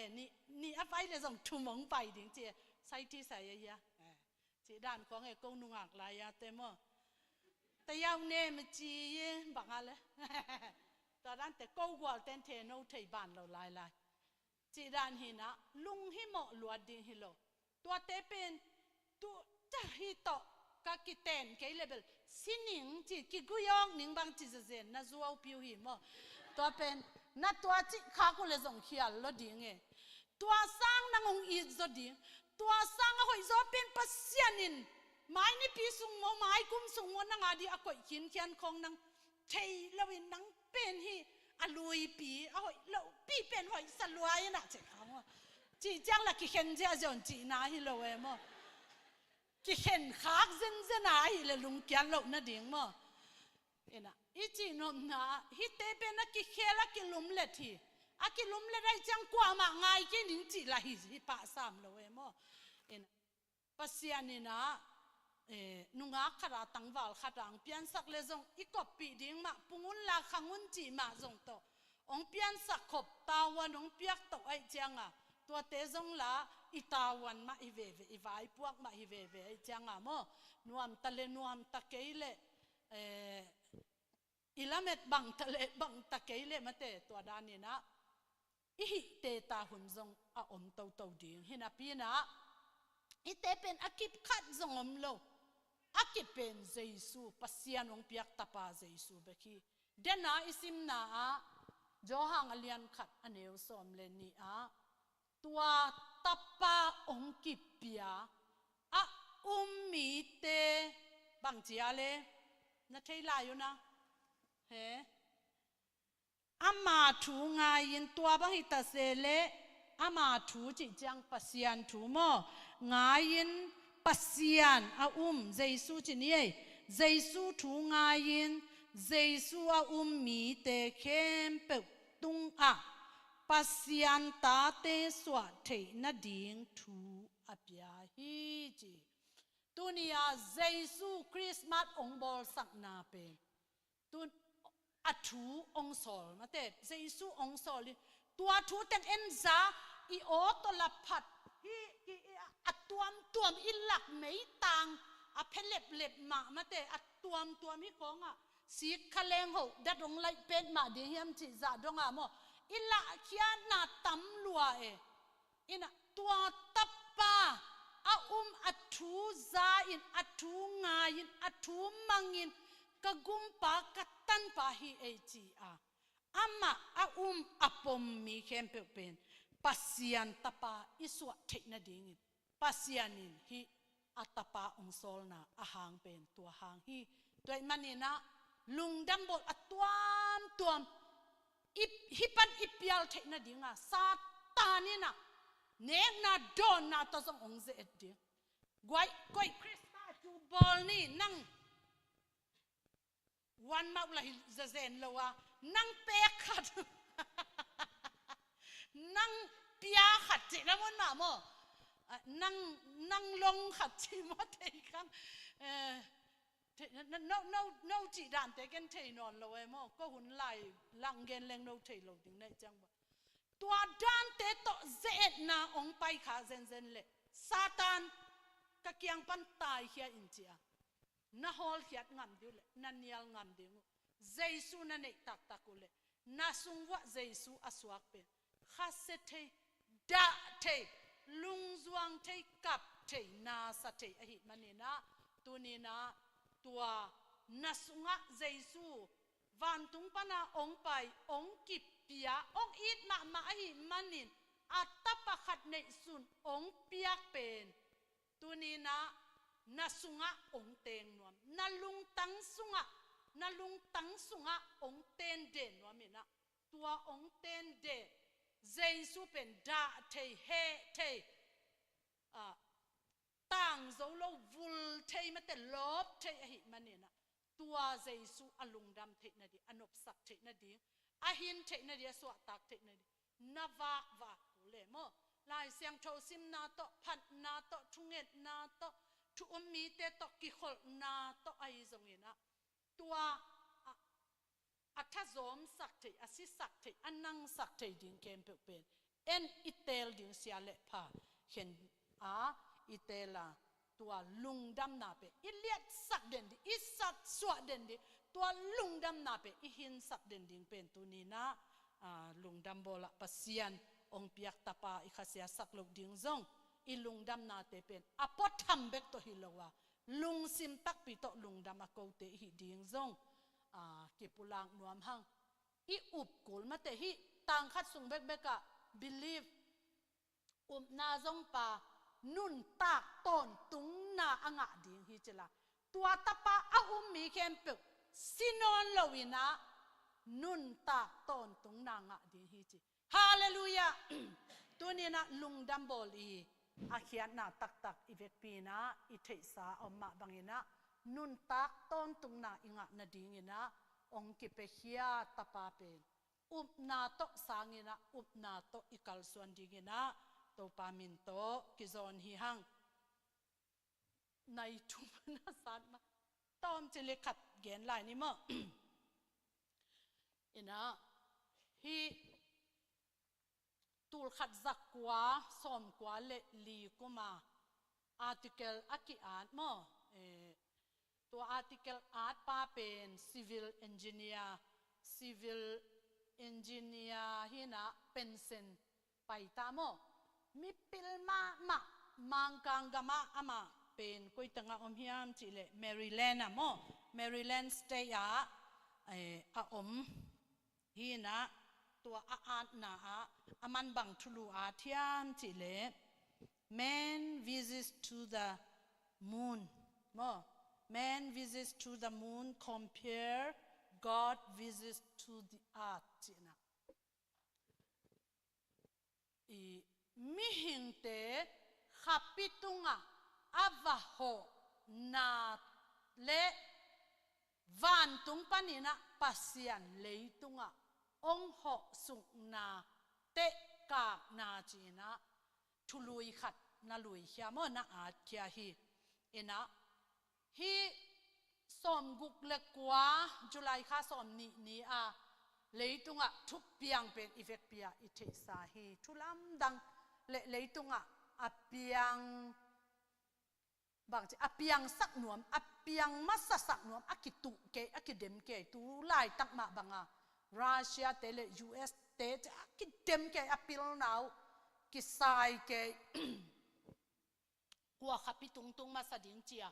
นี่อับไอ้เลยจงทุ่มงไปดิเจียใส่ที่ใส่ยะจีด้านของไอ้กงนุงักลายเตมแต่ยาวเนมจีบังอะไรตอนนั้นแต่กูกว่าเต้นเทนเอาไทยบ้านเราลายจีด้านหินะลุงหิมอลวดดิหิโลตัวเตเป็นตัวจะหิโตกะกิเตนเกยเลเบลสินิงจีกิกุยองนิงบางจีเซนนะจัวปิวหิมอตัวเป็นนัตัวจีข้ากุเลจงขี้อัลลดิงตัวสร้างนางองอีจดิงตัวสร้างหอยจอเป็นปัสยานินไม้นี่ปีสุงโมไม้กุมสุงโมนางอาดีอากอยขินเขียนของนางเทลวินนางเป็นฮีอลุยปีหอยเราปีเป็นหอยสลวยนะเจ้าเขาจีจังละกิเห็นเจ้าจนจีน่าฮิโลเอมกิเห็นขากเซนน่าฮิเลลุงเกียนโลน่ะดิ่งมเอ็นะอีจีนมนะฮิเตเป็นนักกิเคละกิลุมเล็ดทีอากิลุมเล็ดได้จังกว่ามาไงกินิงจีละฮิปะสามโลเอมเอ็นะปัสยานินะนุงาขราตังวาลขรังเปียนสักเลจงอีกบปีดิ่งมาปุงุนลาขังุนจีมาจงโตองเปียนสักขบตาวันองเปียกโตไอจังตัวเตจงละอีตาวันมาอีเวอีวายพวกมาอีเวไอจังโมนวมตะเลนวมตะเกยเลอิลาเม็ดบังทะเลบังตะเกยเลมาเตตัวดานีนะอีเตตาหุ่นจงอาอมโตดิ่งเห็นปีนะอีเตเป็นอากิบขัดจงอมโลอากิเป็นเจสูปัสยานองเปียกตาปาเจสูเบคีเดน่าอิสิมนาจอหังอเลียนขัดอเนวสอมเลนีตัวตาปาองกิบเปียมีเตบังจีอาเลนัทเทลาอยู่นะเฮอามาถูงายินตัวบังฮิตาเซเลอามาถูจิจังปัสยานถูโมงายินปัสยานเจสูจินี่เจสูถูงายินเจสูมีเตเข้มเปตุงปัสยานตาเตสวะเทนดิ่งถูอภิยาฮิจิตุนียเจสูคริสต์มาสองบอลสักนาเป็นตุนอัถูองสอลมาเตเจสูองสอลตัวถูเต็นเอ็นซาอีโอตละพัดอัตัวมอิลักไม่ต่างเพลเล็บมาเตตัวมิของสีขเลงหูดัดงไลเป็นมาเดียมจิจาดงโมอิลักขียนาตำลัวอินะตัวตับปาอัถูซาอินอัถูงายินอัถูมังอินกะกุมปากัตันปาฮีเอจีอามาอปมมีเข้มเป็นปัสยานตาปาอิสวะเทนดิ่งปัสยานินฮีอัตปาองโซลนาหางเป็นตัวหางฮีด้วยมันนี่นะลุงดัมบดตัวฮิปันอิปยาลเทนดิ่งซาตานี่นะเนกนาโดนนาตัวสงองเจเอ็ดดิ่งก้อยคริสต์มาสจูบอลนี่นั่งวันมาอุลาฮิจะเซนเลวะนั่งเปียขัดนั่งเปียขัดจีนั่งวันมาโมนั่งลงขัดจีมาเทกันnoจีด่านเตกันเทนอนเลยโมก็หุ่นไหลลังเกนแรงnoเทลดิ้งในจังหวะตัวด่านเตโตเจดนาองไปขาเซนเล่ซาตานกะเกียงปันตายเฮียอินเจียนาฮอลเฮียงามดิวเลนันยลงามดิวเจสูนันเอตักกุเลนาซุงวะเจสูอสวากเป็นข้าเซเทดาเทลุงจวงเทกับเทนาสเทอหิมันนี่นะตัวนี้นะตัวนาซุงะเจสูวันตุงปนาองไปองกิบเปียองอีดมาอหิมันนินอัตตะปะขัดในสุนองเปียกเป็นตัวนี้นะนาซุงะองเตงนวมนาลุงตังซุงะองเตนเดนวมินะตัวองเตนเดเจสูเป็นดาเทเฮเทต่างโซโลวุลเทมาแต่ลบเทอหิมันนี่นะ ตัวเจสุอลุงดำเทนดีอนบสักเทนดีอาหินเทนดีสวตักเทนดีนาวากวากกูเลยโมลายเสียงโชซิมนาโตพันนาโตทุงเงนาโตทุอมีเตโตกิขลนาโตไอซงเงนะตัวอัฐโสมสักเทอสิสักเทอันนังสักเทดิ่งเกมเป็นเอ็นอิเตลดิ่งเสียเล็พาเห็นอิเตลาตัวลุงดำนาเปอิเลียดสักเด่นดิอิสักสวดเด่นดิตัวลุงดำนาเปอิหินสักเด่นดิ่งเป็นตัวนี้นะลุงดำโบละปัสยันองเปียกตาปาอิขเสียสักลูกดิ่งซงอิลุงดำนาเตเป็นอปอทำเบกตัวฮิโลวาลุงซิมตักปีโตลุงดำอโกเตหิดิ่งซงกิปุลังนวมหังอีอุบกุลมาเตหิต่างคัดสุงเบกเบกะ believe นาซงปานุนตากต้นตุงนาอ่างดิ่งฮิจละตัวตาปามีเข้มปุกสินอนลวินะนุนตากต้นตุงนางดิ่งฮิจิฮาเลลูยาตัวนี้นะลุงดัมโบลีอาเขียนนาตักตักอีเวกปีนะอิเทสาอมมาบังอินะนุนตากต้นตุงนาอิงะนาดิ่งอินะองกิเปเฮียตาปาเป็นอุบนาโตสางินะอุบนาโตอิกัลส่วนดิ่งอินะตัวปามินโตกิจอนฮิฮังในทุมนาสันมาตอมจะเล็กขัดเกณฑ์ลายนี่มั้งอินะฮีตูลขัดจักกว่าสมกว่าเลลีกุมาอาร์ติเคิลอักกีอาร์ตมั้งตัวอาร์ติเคิลอาร์ตป้าเป็น civil engineer ฮีนะเป็นเซนไปตามมั้งมีปิลมามังกังกามาอามาเป็นคุยตั้งอมฮิมจิเลแมริแลนด์อะโมแมริแลนด์สเตย์อะอมฮีนะตัวอาร์ตนะอามันบังทุลูอาเทียมจิเล man visits to the moon โม man visits to the moon compare God visits to the earth จินะมิหิงเตขับปิตุงะอาวะโหนาเลวันตุงปานินะปัสยันเลตุงะองโหสุงนาเตกากนาจีนะทุลุยขัดนาลุยเขียมนาอาเขียฮีเอนะฮีสมกุกเล็กกว่าจุลัยข้าสมนี้เลยตุงะทุบเปียงเป็นอีเฟกเปียอิเทสาฮีทุลำดังเลยตุงะอเปียงบางทีอเปียงสักหนวมอเปียงมัสสักหนวมอกิตุเกอกิเดมเกตูไล่ตักมาบังรัสเซียเตเลยูเอสเตจะอกิเดมเกอปิลนาวกิไซเกกัวขับปิตุงตุงมาสดิงเจีย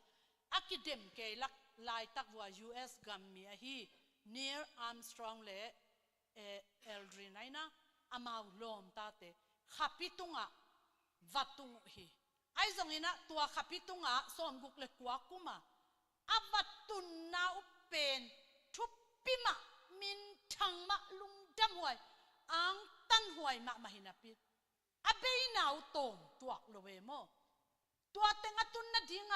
อกิเดมเกลักไล่ตักว่ายูเอสกัมมีฮีนีร์อาร์มสตรองเลเอลดรีนไนนะอามาลอมตาเตขับปิตุงวัดตุงฮีไอ้ตรงนี้นะตัวขับปิตุงสมกุกเล็กกว่ากุมาอาวัดตุนนาอุเป็นทุบปิมะมินทังมะลุงดำหวยอังตันหวยมะมาหินาปิอาเบยนาอุตงตัวโลเวโมตัวเต็งตุนนาดิง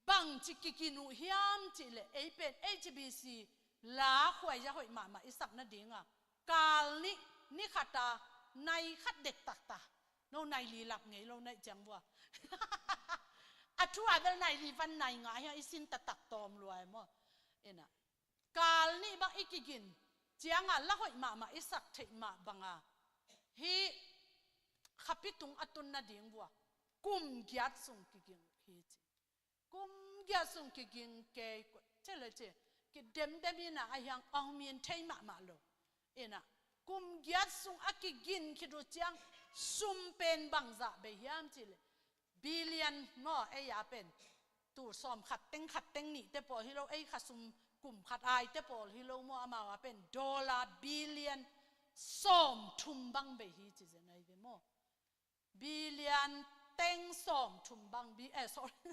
บังจิกิกินุฮิมจิเลเอเป็น HBC ลาหวยจะหวยมาอิสักนาดิงกาลนี่ขัดตาในขัดเด็กตักตาโน่ในลีหลักไงเราในจังว่าอัชัวเดลในลีฟันในไงฮะอิสินตักตอมรวยมั้งเอ็นะกาลนี่บังอีกกินเจียงละหวยมาอิสักเทมาบังฮีขับปิตุงอัตุนนาดิงบัวกุมเกียรติส่งกินฮีจีกุมเกียรติส่งกินเกยเจเลยเจกิเดมมีนะไอยังเอาเมียนเทมาโลเอ็นะกุมเกียรติส่งอักกินคิดดูเจียงซุมเป็นบังจะเบียมจิเลบิลเลียนเนาะไอ้ยาเป็นตัวสอมขัดเต็งนี่แต่พอที่เราไอ้ขัดซุมกลุ่มขัดไอแต่พอที่เรามัวมาว่าเป็นดอลลาร์บิลเลียนสอมทุมบังเบียจิเจนไอ้เดโมบิลเลียนเต็งสอมทุมบังsorry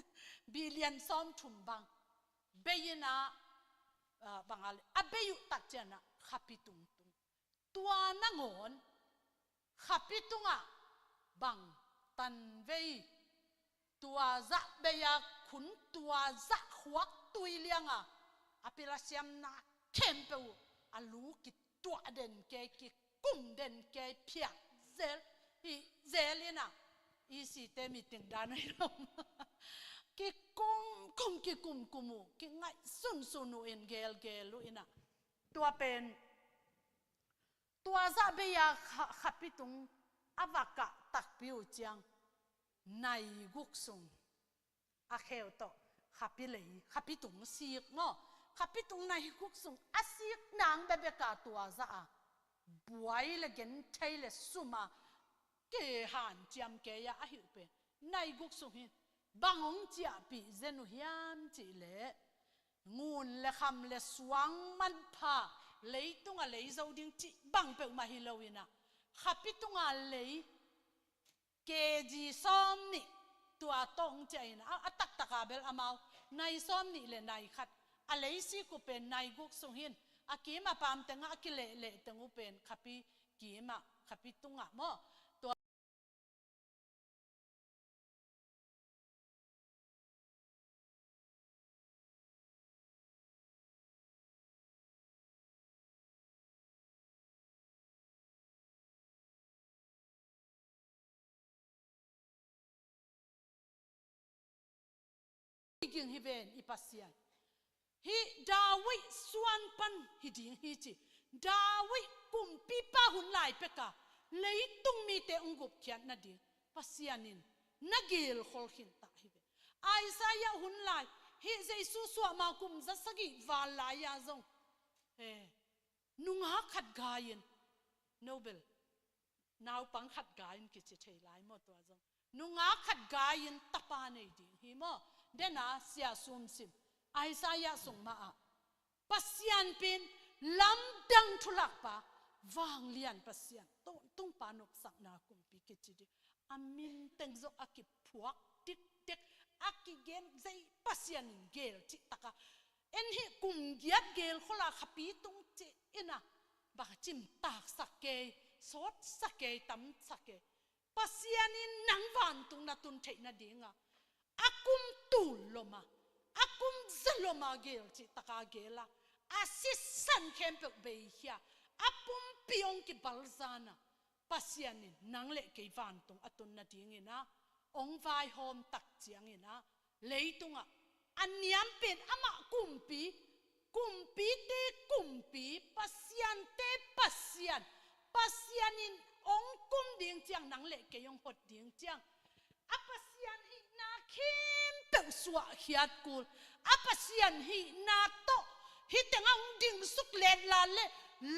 บิลเลียนสอมทุมบังเบียนะบังอะไรอะเบียตัดเจนะขับปิตุงตัวนั่งอนขับปิตุงบังตันเว tua za beya khun tua za huak tui lianga apila siam na kempeu alu ki tua den ke ki kum den ke pia zel i zelina isi te meeting danai rom ki kum kumu ki ngai sun sunu en gel gelu ina tua pen tua za beya khapitung avaka takpiu chiang nai guk sung a kheo to khapitung sik ngo khapitung nai guk sung asik nang bebe ka tua za a buai le gen thai le suma ke han chiam ke ya a hiu pe nai guk sung hin bangong chia pi zenu hiam chi le ngun le kham le suang man pha leitung a lei zo ding chi bang pe ma hi loina khapitung a lei ke ji som ni tua tong chaina a tak takabel amau nai som ni le nai khat a lei si ku pen nai guk sung hin a ki ma pam tenga ki le tengu pen khapi ki ma khapitunga mo ging hi ven ipasian hi dawi suan pan hi ding hi chi dawi kum pipa hun lai peka leitung mi te ungup khian na ding pasianin nagil khol khin ta hi ve Isaiah hun lai hi jesu suwa ma kum za sagi wal la ya zong nunga khat gain nobel naw pang khat gain ki chi thei lai mo to zong nunga khat gain tapa nei ding hi mo dena sia sum sim Isaiah sung ma a pasian pin lam dang thulak pa wang lian pasian tung panok sak na kum pi ke chi di amin teng zo akip phuak tik tik akigen zai pasian gel chi taka en hi kum giat gel khola khapi tung chi ina ba chim tak sakke sot sakke tam sakke pasianin nang van tung na tun thei na dinga akum tu loma akum zaloma gel chi taka gela asisan kempek beihia apum piong ki balzana pasianin nangle ke vantung atun na dingina ong vai hom tak chiangina leitunga aniam pen ama kumpi te kumpi pasian te pasian pasianin ong kum ding chiang nangle ke yong hot ding chiang apasian hi na kim pe suwa hiat kul apasian hi na to hi tengang ding suk let la le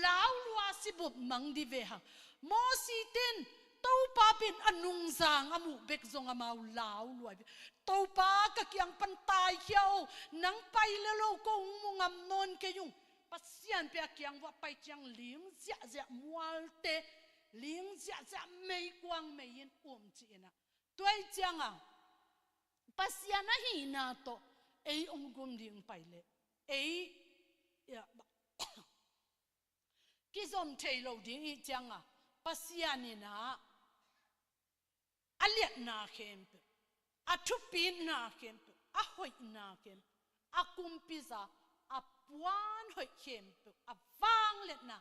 lau lua sibup mang di ve hang mo si ten to pa pin anung zang amu bek zong amau lau lua to pa ka kyang pantai hiao nang pai le lo ko ngam non ke yung pasian pe kyang wa pai chang ling zia zia mual te ling zia zia mei kwang mei yin chi na toy chang a pasian a hi na to ei gum ding pai le ei ya kizom thailo ding I chang a pasiani na aliat na kemp atupin na kemp a hoi na kemp akum pizza a puan hoi kemp a wang let na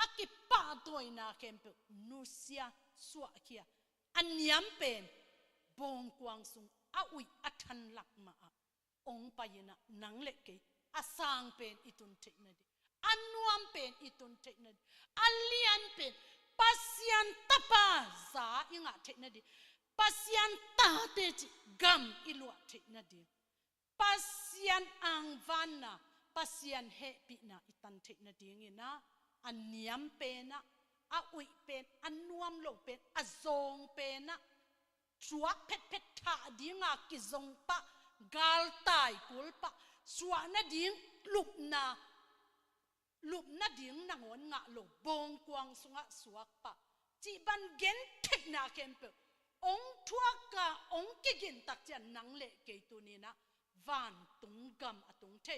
akipa toy na kemp nusia suwa kia anyam pen bong kwang sung a ui athan lak ma a ong payina nang le ke asang pen itun thekna di anuam pen itun thekna di alian pen pasian tapa za inga thekna di pasian ta te chi gam ilua thekna di pasian ang vanna pasian he pi na itan thekna di ngina aniam pena a ui pen anuam lo pen azong pena chuak pet pet tha dinga ki zong pa gal tai kul pa suana ding lup na ding nangon nga lo bong kwang sunga suak pa chi ban gen thek na kempe ong thuak ka ong ki gin tak chan nang le ke tu ni na van tung gam atung the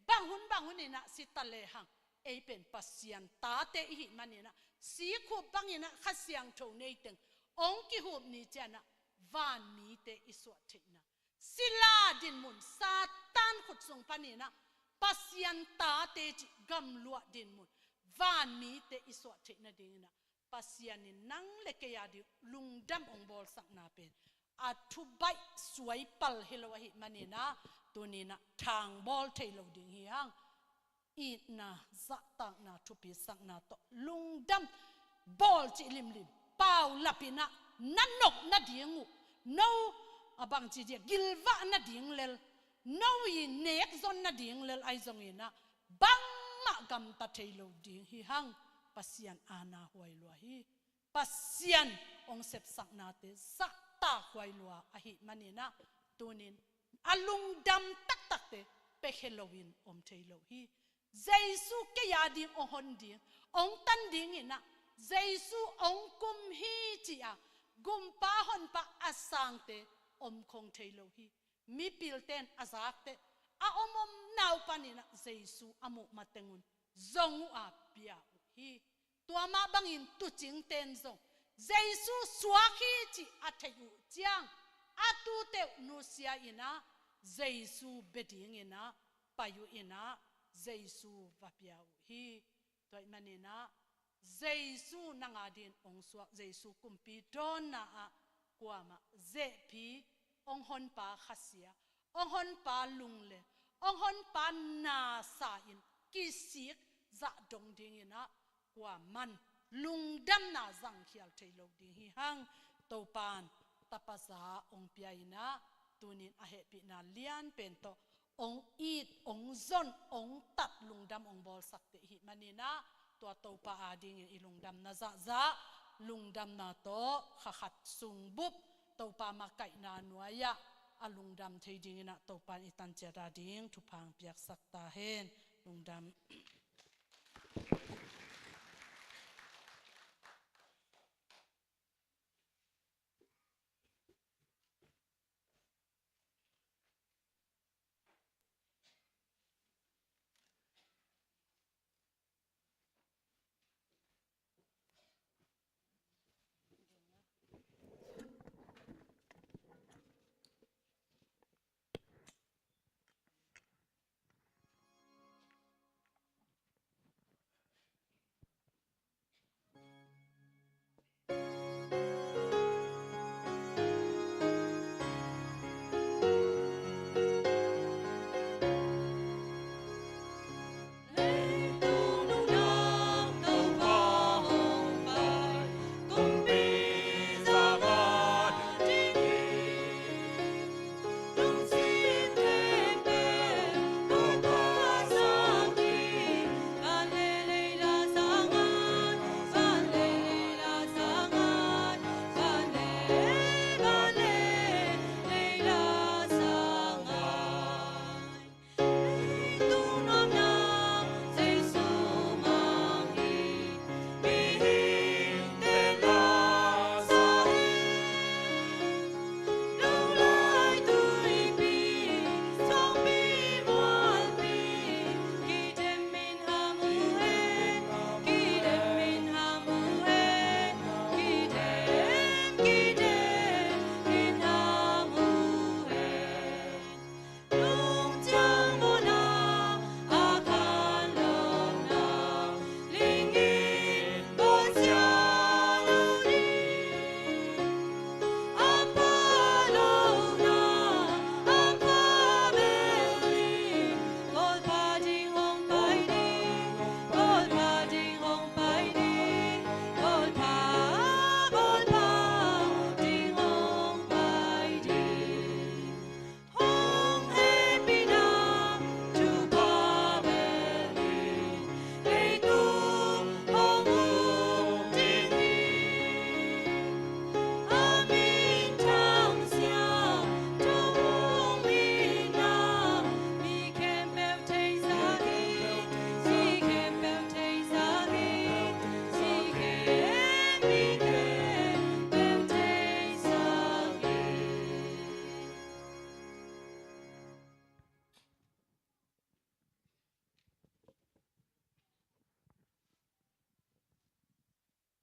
bangun ni na sitale hang ei pen pasian ta te hi manina si khu bangina khasiang tho nei teng ong ki hup ni chana van mi te iswa thina sila din mun satan khut sung panina pasian ta te chi gam lua din mun van mi te iswa thina dingina pasian in nang leke ya di lungdam ong bol sak na pen athu bai suai pal hilowa hi manina tunina thang bol thailo ding hi hang i na za tang na thupi sak na to lungdam bol chi lim lim pau lapina nanok na dingu no abang chi dia gilwa na ding lel no yi nek zon na ding lel ai zong ina bang ma gam ta thailo ding hi hang pasian ana huai lua hi pasian ong sep sak na te sa ta huai lua a hi manina tunin alung dam tak tak te pe Halloween om thailo hi Jesu ke ya ding ong hon ding ong tan ding ina Jesu ong kum hi chi a gum pa hon pa asang te om khong thailo hi mi pil ten azak te a omom nau panina Jesu amu matengun zongu a pia hi tua ma bangin tu ching ten zong Jesu swaki chi athayu chiang atu te nu sia ina Jesu beding ina payu ina Jesu vapiau hi toy manina Jesu nangadin ong swak Jesu kumpi don na a kwama ze pi ong hon pa khasia ong hon pa lungle ong hon pa na sa in kisik za dong ding ina kwa man lungdam na zang khial thailo ding hi hang topan tapasa ong piaina tunin a he pi na lian pen to ong it ong zon ong tat lungdam ong bol sakte hi manina to topa ading in ilungdam na za za lungdam na to khakhat sungbup topa makai na nuaya alungdam theiding ina topan itan chera ding thupang piak sakta hen lungdam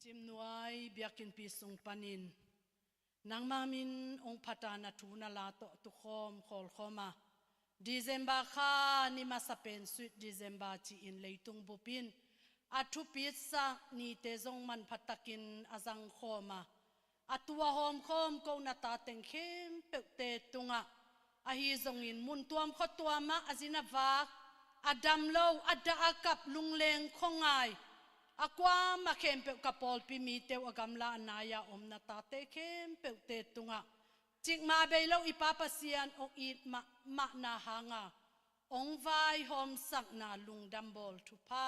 chim nuai biakin pi sung panin นางมามินองพัฒนาทูนาลาโตตุคอมคอลคอมาDecember ค่ะนี่มาสเปนสุด December จีอินเลยตุงบุปินอาทุปิดสักนี่เตจงมันพัตกินอาจังคอมาอาตัวหอมคอมกูนาตาเต็งเข้มเปกเตตุงะอาฮีจงอินมุนตัวมขตัวมาอาจินาวักอาดัมโลอาดาอากับลุงเลงคงไงอากว่ามาเข้มเปกกับปอลปิมีเตวกำลานายาอมนาตาเตเข้มเปกเตตุงะจิกมาเบลอีปาปเซียนองอีดมานาหางาองไวหอมสักนาลุงดัมบอลทุพา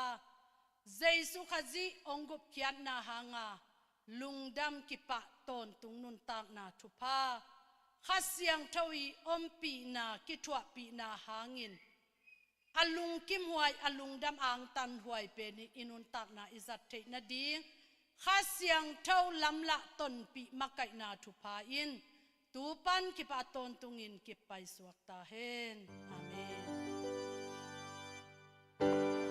เจสุขจีองกุบเขียนนาหางาลุงดัมกิปะตนตุงนุนตากนาทุพาข้าเสียงทวีอมปีนากิทวปีนาหางินอลุงกิมหวยอลุงดัมอ่างตันหวยเป็นอินุนตากนาอิจัดเทนาดีข้าเสียงเท่าลำละตนปีมาไกนาทุพาอินตูปันกิปะตนตุงินกิปไปสวกตาเฮนอาเมน